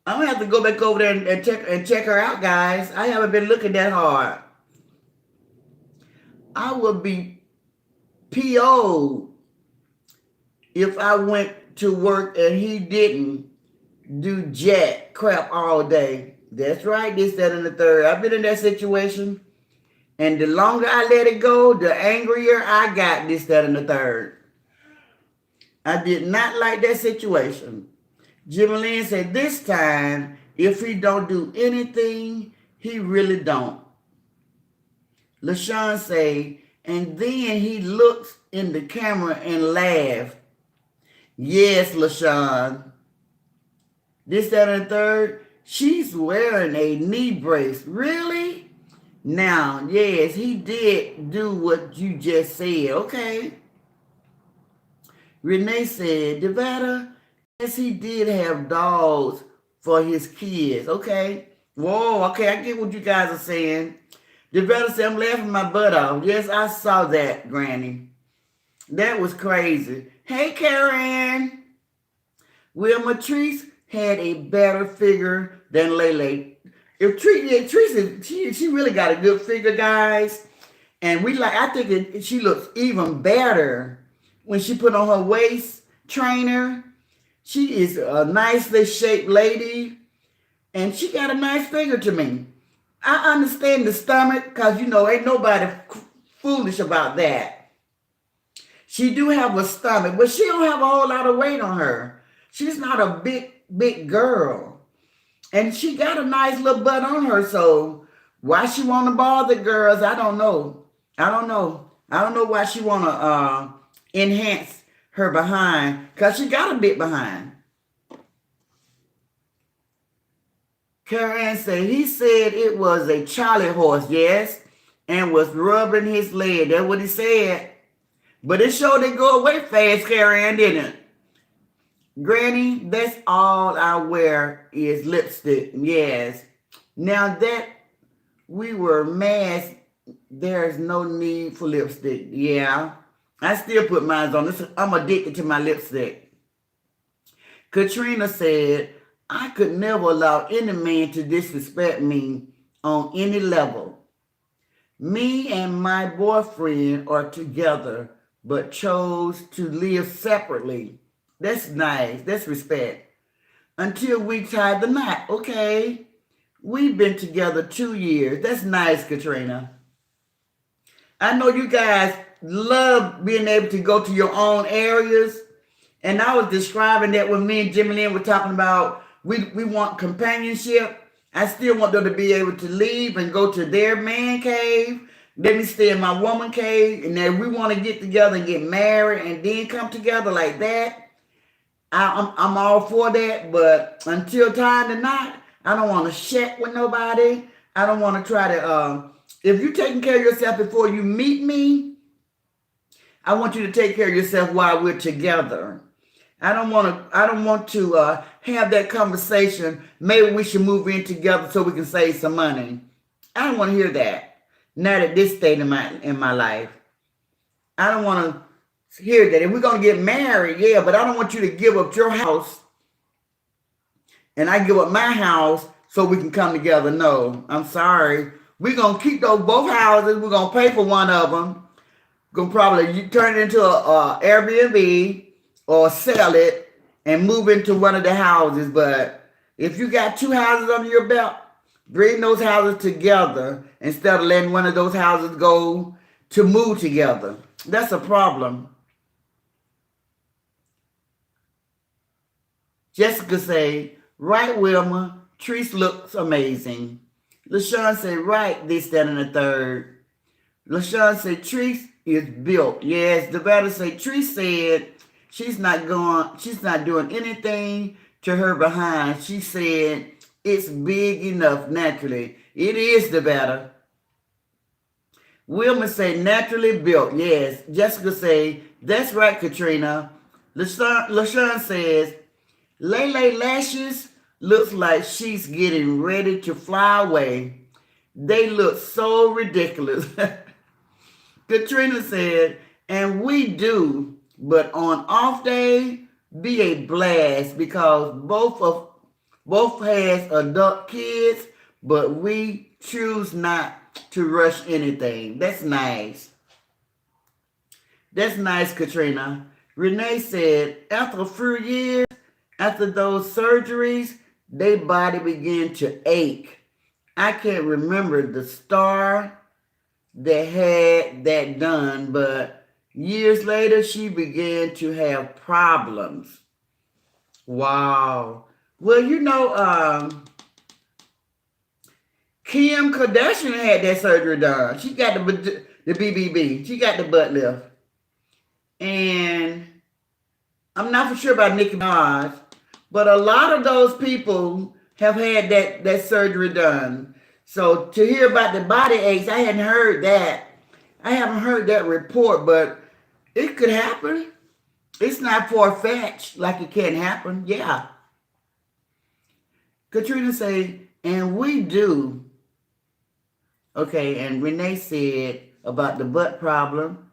I'm gonna have to go back over there and check her out, guys. I haven't been looking that hard. I would be PO'd if I went to work and he didn't do jack crap all day. That's right, this, that, and the third. I've been in that situation, and the longer I let it go, the angrier I got, this, that, and the third. I did not like that situation. Jim Lynn said this time, if he don't do anything, he really don't. LaShawn say, and then he looks in the camera and laugh. Yes, LaShawn. This, that, and the third, she's wearing a knee brace. Really? Now, yes, he did do what you just said. Okay. Renee said, Devetta, yes, he did have dogs for his kids. Okay. Whoa, okay, I get what you guys are saying. Devetta said, I'm laughing my butt off. Yes, I saw that, Granny. That was crazy. Hey, Karen. Wilma Treese had a better figure than Lele. If Treese, she really got a good figure, guys. And I think she looks even better when she put on her waist trainer. She is a nicely shaped lady, and she got a nice figure to me. I understand the stomach, because, ain't nobody foolish about that. She do have a stomach, but she don't have a whole lot of weight on her. She's not a big girl. And she got a nice little butt on her, so why she want to bother girls, I don't know. I don't know why she want to enhance her behind, because she got a bit behind. Karen said, he said it was a Charlie horse, yes, and was rubbing his leg. That's what he said. But it sure did go away fast, Karen, didn't it? Granny, that's all I wear is lipstick. Yes. Now that we were masked, there's no need for lipstick. Yeah. I still put mine on. I'm addicted to my lipstick. Katrina said, I could never allow any man to disrespect me on any level. Me and my boyfriend are together, but chose to live separately. That's nice. That's respect. Until we tied the knot. Okay. We've been together 2 years. That's nice, Katrina. I know you guys love being able to go to your own areas. And I was describing that when me and Jimmy Lynn were talking about we want companionship. I still want them to be able to leave and go to their man cave. Let me stay in my woman cave. And then we want to get together and get married and then come together like that. I'm all for that. But until time to night, I don't want to check with nobody. I don't want to try to, if you're taking care of yourself before you meet me, I want you to take care of yourself while we're together. I don't want to have that conversation. Maybe we should move in together so we can save some money. I don't want to hear that. Not at this stage in my life. I don't want to hear that. If we're going to get married, yeah, but I don't want you to give up your house and I give up my house so we can come together. No, I'm sorry. We're going to keep those both houses. We're going to pay for one of them. Going to probably turn it into a Airbnb or sell it and move into one of the houses. But if you got two houses under your belt, bring those houses together instead of letting one of those houses go to move together. That's a problem. Jessica say, right, Wilma. Treese looks amazing. LaShawn said, right, this, that, and the third. LaShawn said, Treese is built. Yes, the better say, Treese said she's not doing anything to her behind. She said it's big enough naturally. It is the better. Wilma say, naturally built. Yes. Jessica say, that's right, Katrina. LaShawn says, Lele lashes looks like she's getting ready to fly away. They look so ridiculous. Katrina said, and we do, but on off day, be a blast because both has adult kids, but we choose not to rush anything. That's nice. That's nice, Katrina. Renee said, after a few years, after those surgeries, their body began to ache. I can't remember the star that had that done, but years later, she began to have problems. Wow. Well, you know, Kim Kardashian had that surgery done. She got the BBB. She got the butt lift. And I'm not for sure about Nicki Minaj, but a lot of those people have had that surgery done. So to hear about the body aches, I hadn't heard that. I haven't heard that report, but it could happen. It's not far-fetched like it can happen. Yeah. Katrina say, and we do. Okay, and Renee said about the butt problem.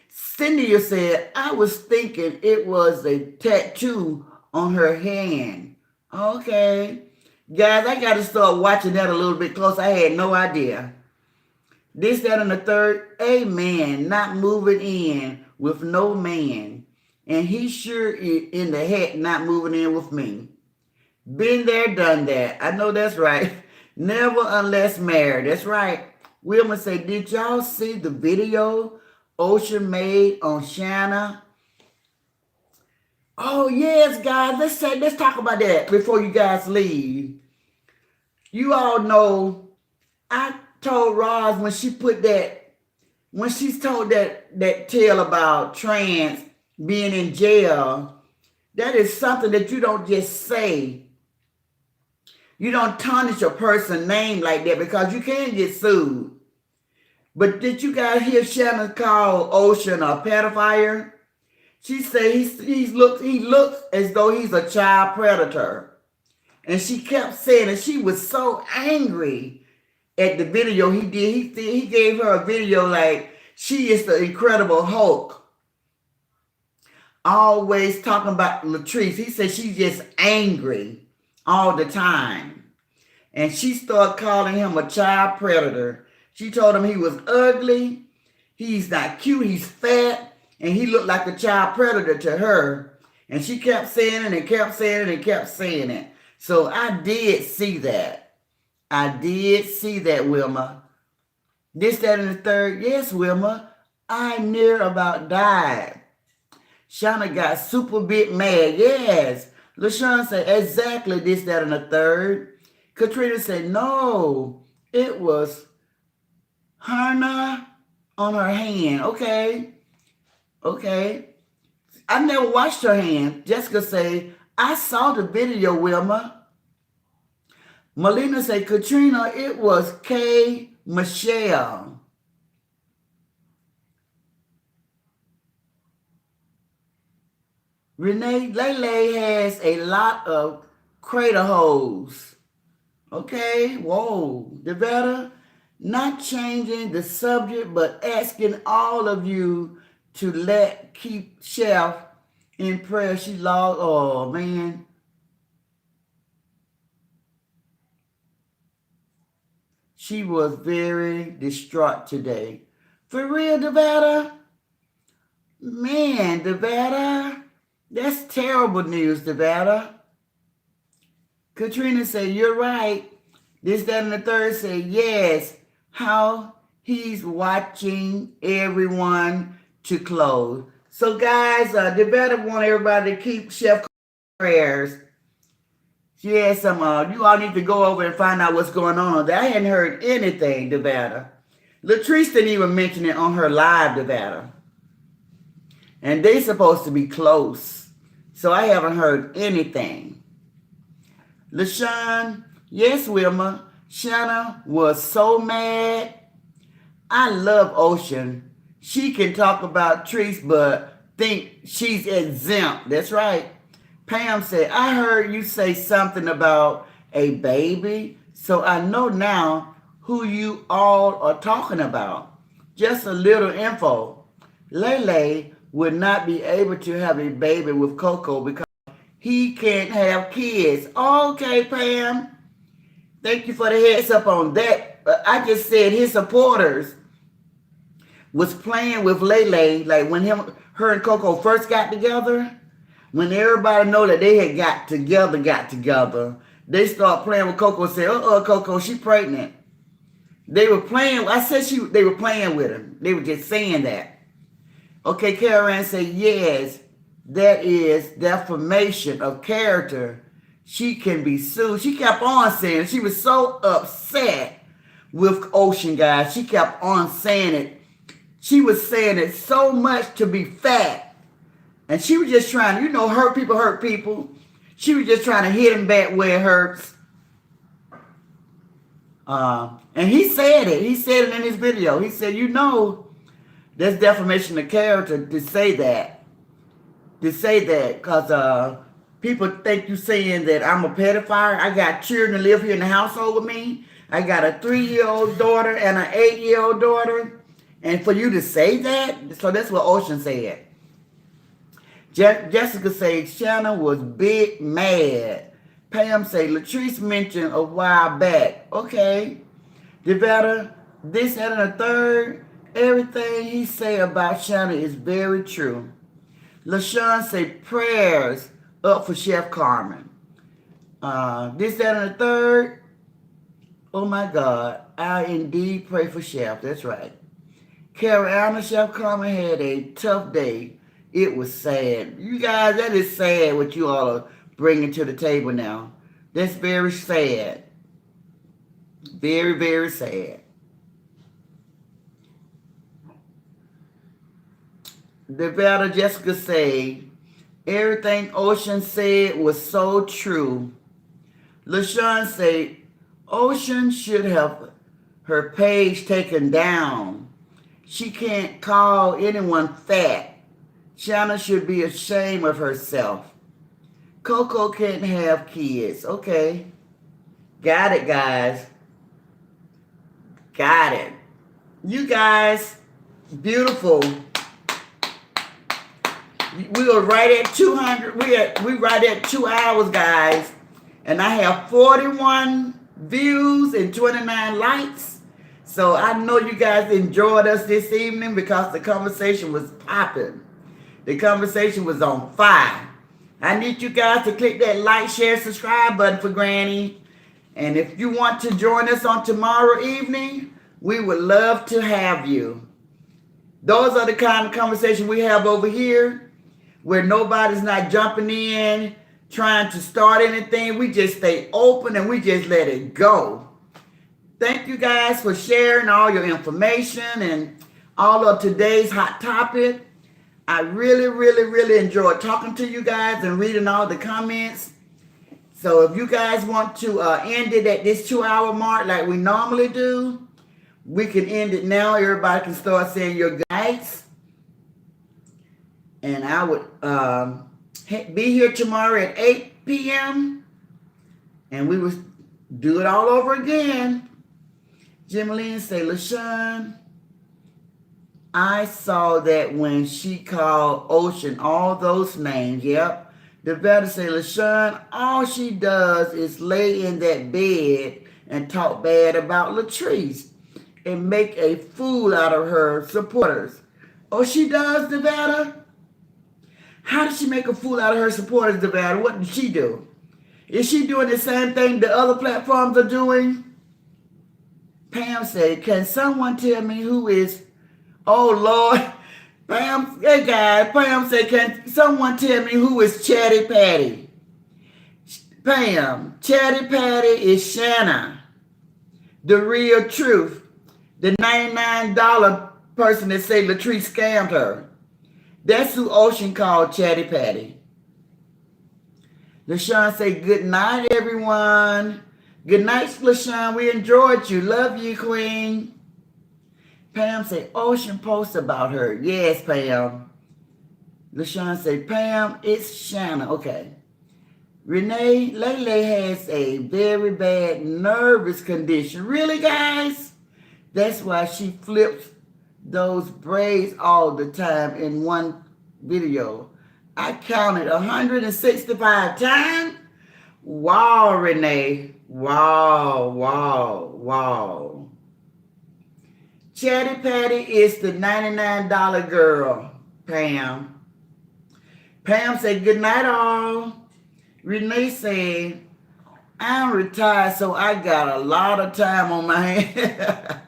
Cynthia said, I was thinking it was a tattoo on her hand. Okay. Guys, I got to start watching that a little bit close. I had no idea. This, that, and the third. Amen. Not moving in with no man. And he sure in the heck not moving in with me. Been there, done that. I know that's right. Never unless married. That's right. Wilma said, did y'all see the video Ocean made on Shanna? Oh, yes, guys. Let's talk about that before you guys leave. You all know, I told Roz when she told that tale about trans being in jail, that is something that you don't just say. You don't tarnish a person's name like that because you can get sued. But did you guys hear Shannon call Ocean a pedophile? She said he looks as though he's a child predator. And she kept saying it. She was so angry at the video he did. He gave her a video like she is the Incredible Hulk. Always talking about Latrice. He said she's just angry all the time. And she started calling him a child predator. She told him he was ugly, he's not cute, he's fat, and he looked like a child predator to her. And she kept saying it and kept saying it and kept saying it. So I did see that. I did see that, Wilma. This, that, and the third. Yes, Wilma. I near about died. Shauna got super bit mad. Yes. LaShawn said, exactly this, that, and the third. Katrina said, no, it was Hannah on her hand. Okay. I never washed her hand. Jessica say, I saw the video, Wilma. Melina say, Katrina, it was K. Michelle. Renee Lele has a lot of crater holes. Okay, whoa. Devetta, not changing the subject, but asking all of you to keep Chef in prayer. She lost, oh man. She was very distraught today. For real, Nevada? Man, Nevada, that's terrible news, Nevada. Katrina said, you're right. This, that, and the third said, yes, how he's watching everyone to close. So, guys, Nevada want everybody to keep Chef prayers. She had some, you all need to go over and find out what's going on there. I hadn't heard anything, Nevada. Latrice didn't even mention it on her live, Nevada. And they supposed to be close. So I haven't heard anything. LaShawn, yes, Wilma. Shanna was so mad. I love Ocean. She can talk about Treese, but think she's exempt. That's right. Pam said, I heard you say something about a baby, so I know now who you all are talking about. Just a little info. Lele would not be able to have a baby with Coco because he can't have kids. Okay, Pam. Thank you for the heads up on that. I just said his supporters was playing with Lele, like when her and Coco first got together. When everybody know that they had got together, they start playing with Coco and say, Coco, she pregnant. They were playing, they were playing with him. They were just saying that. Okay, Karen said, yes, that is defamation of character. She can be sued. She kept on saying it. She was so upset with Ocean, guys. She kept on saying it. She was saying it so much to be fat. And she was just trying to, hurt people. She was just trying to hit him back where it hurts. And he said it. He said it in his video. He said, that's defamation of character to say that. Because people think you saying that I'm a pedophile. I got children that live here in the household with me. I got a 3-year-old daughter and an 8-year-old daughter. And for you to say that, so that's what Ocean said. Jessica said Shanna was big mad. Pam said Latrice mentioned a while back. Okay. Devetta, this and the third, everything he say about Shanna is very true. LaShawn say prayers up for Chef Carmen. This, that, and the third, oh my God, I indeed pray for Chef. That's right. Carolina, Chef Carmen had a tough day. It was sad. You guys, that is sad what you all are bringing to the table now. That's very sad. Very, very sad. Nevada Jessica say, everything Ocean said was so true. LaShawn say, Ocean should have her page taken down. She can't call anyone fat. Shanna should be ashamed of herself. Coco can't have kids. Okay. Got it, guys. Got it. You guys, beautiful. We are right at 200. We right at 2 hours, guys. And I have 41 views and 29 likes. So I know you guys enjoyed us this evening because the conversation was popping. The conversation was on fire. I need you guys to click that like, share, subscribe button for Granny. And if you want to join us on tomorrow evening, we would love to have you. Those are the kind of conversation we have over here where nobody's not jumping in, trying to start anything. We just stay open and we just let it go. Thank you guys for sharing all your information and all of today's hot topic. I really, really, really enjoyed talking to you guys and reading all the comments. So if you guys want to end it at this 2-hour mark like we normally do, we can end it now. Everybody can start saying your good nights. And I would be here tomorrow at 8 p.m. And we will do it all over again. Jimeline say, LaShawn, I saw that when she called Ocean all those names. Yep. The better say, LaShawn, all she does is lay in that bed and talk bad about Latrice and make a fool out of her supporters. Oh, she does, Nevada? How did she make a fool out of her supporters, Nevada? What did she do? Is she doing the same thing the other platforms are doing? Pam said, can someone tell me who is, oh Lord, Pam, hey guys, Pam said, can someone tell me who is Chatty Patty? Pam, Chatty Patty is Shanna, the real truth, the $99 person that say Latrice scammed her. That's who Ocean called Chatty Patty. LaShawn say, good night, everyone. Good night, LaShawn. We enjoyed you. Love you, Queen. Pam say, Ocean posts about her. Yes, Pam. LaShawn say, Pam, it's Shanna. Okay. Renee, Lele has a very bad nervous condition. Really, guys? That's why she flips those braids all the time in one video. I counted 165 times. Wow, Renee. Wow, wow, wow. Chatty Patty is the $99 girl, Pam. Pam said, good night, all. Renee said, I'm retired, so I got a lot of time on my hands.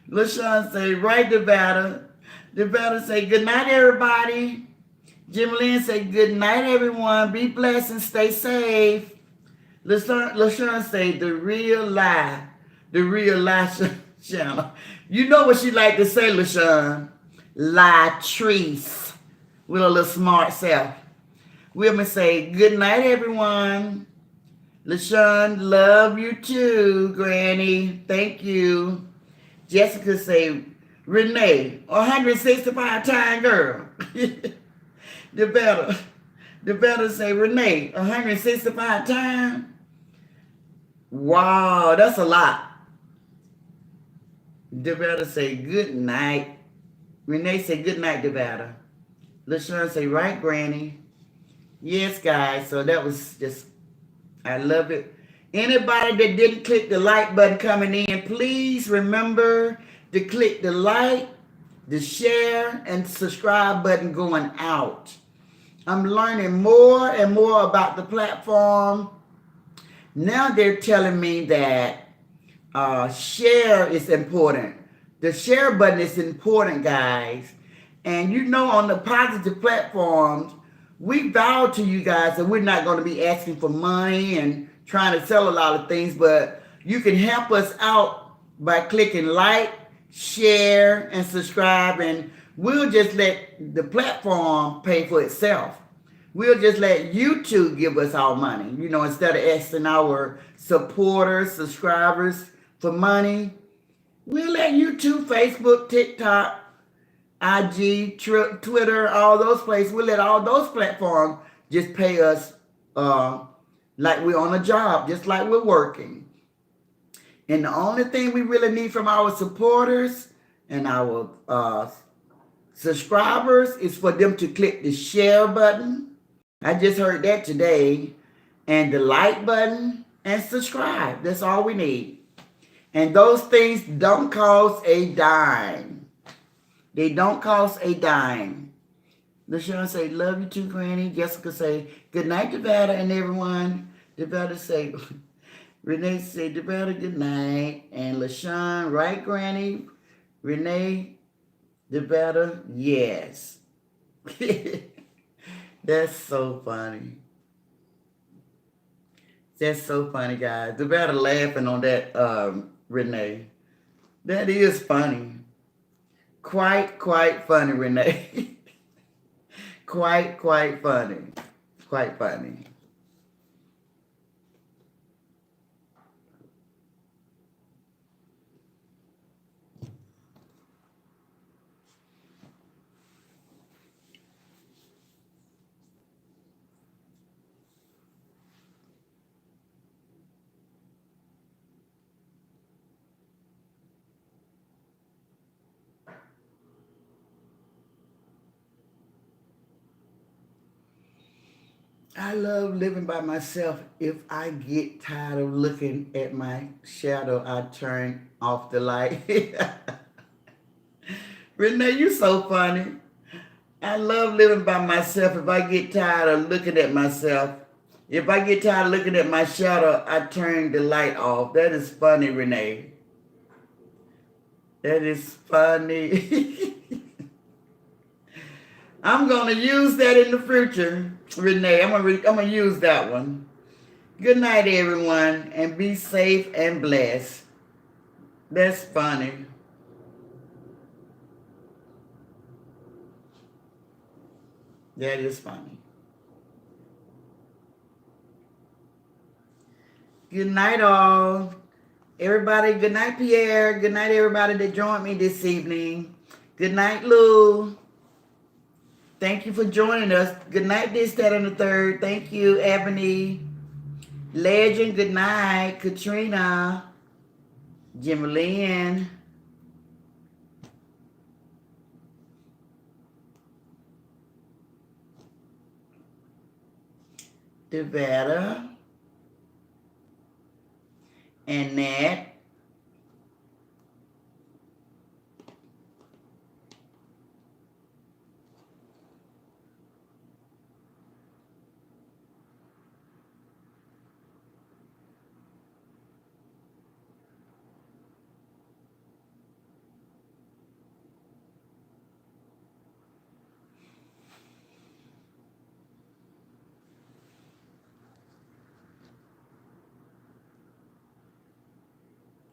LaShawn say, right, Nevada. Nevada say, good night, everybody. Jim Lynn say, good night, everyone. Be blessed and stay safe. LaShawn say, the real lie channel. You know what she like to say, LaShawn? Latrice, with a little smart self. Wilma say, good night, everyone. LaShawn, love you too, Granny. Thank you. Jessica say, Renee, 165 time girl. The better say, Renee, 165 times. Wow, that's a lot. The better say, good night. Renee say, good night, Devada. LaShawn say, right, Granny. Yes, guys, so that was just, I love it. Anybody that didn't click the like button coming in, please remember to click the like, the share, and subscribe button going out. I'm learning more and more about the platform. Now they're telling me that share is important. The share button is important, guys. And you know, on the positive platforms, we vow to you guys that we're not going to be asking for money and trying to sell a lot of things, but you can help us out by clicking like, share, and subscribe, and we'll just let the platform pay for itself. We'll just let YouTube give us our money, you know, instead of asking our supporters, subscribers for money. We'll let YouTube, Facebook, TikTok, IG, Twitter, all those places, we'll let all those platforms just pay us like we're on a job, just like we're working. And the only thing we really need from our supporters and our subscribers is for them to click the share button. I just heard that today. And the like button and subscribe. That's all we need. And those things don't cost a dime. They don't cost a dime. LaShawn say, love you too, Granny. Jessica say, good night, Devada and everyone. Devada say, Renee say, Devada, good night. And LaShawn, right, Granny? Renee, Devada, yes. That's so funny. That's so funny, guys. Devada laughing on that, Renee. That is funny. Quite funny, Renee. Quite funny. Quite funny. I love living by myself. If I get tired of looking at my shadow, I turn off the light. Renee, you so funny. I love living by myself. If I get tired of looking at myself, if I get tired of looking at my shadow, I turn the light off. That is funny, Renee. That is funny. I'm gonna use that in the future, Renee. I'm gonna use that one. Good night, everyone, and be safe and blessed. That's funny. That is funny. Good night, all. Everybody, good night, Pierre. Good night, everybody that joined me this evening. Good night, Lou. Thank you for joining us. Good night, this, that, and the third. Thank you, Ebony. Legend, good night. Katrina. Jimmy Lynn. Devetta. And Nat.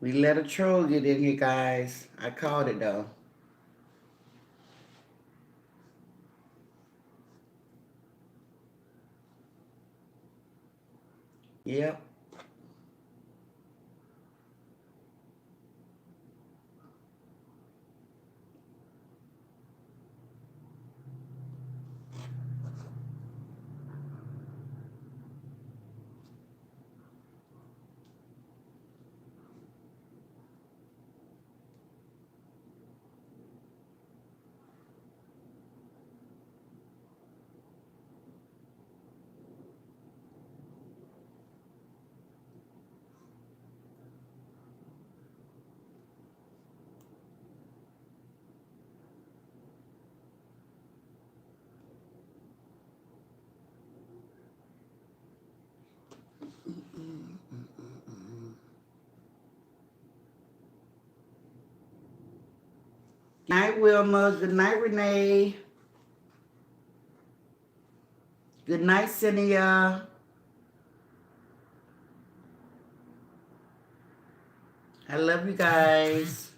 We let a troll get in here, guys. I called it, though. Yep. Good night, Wilma. Good night, Renee. Good night, Cynthia. I love you guys.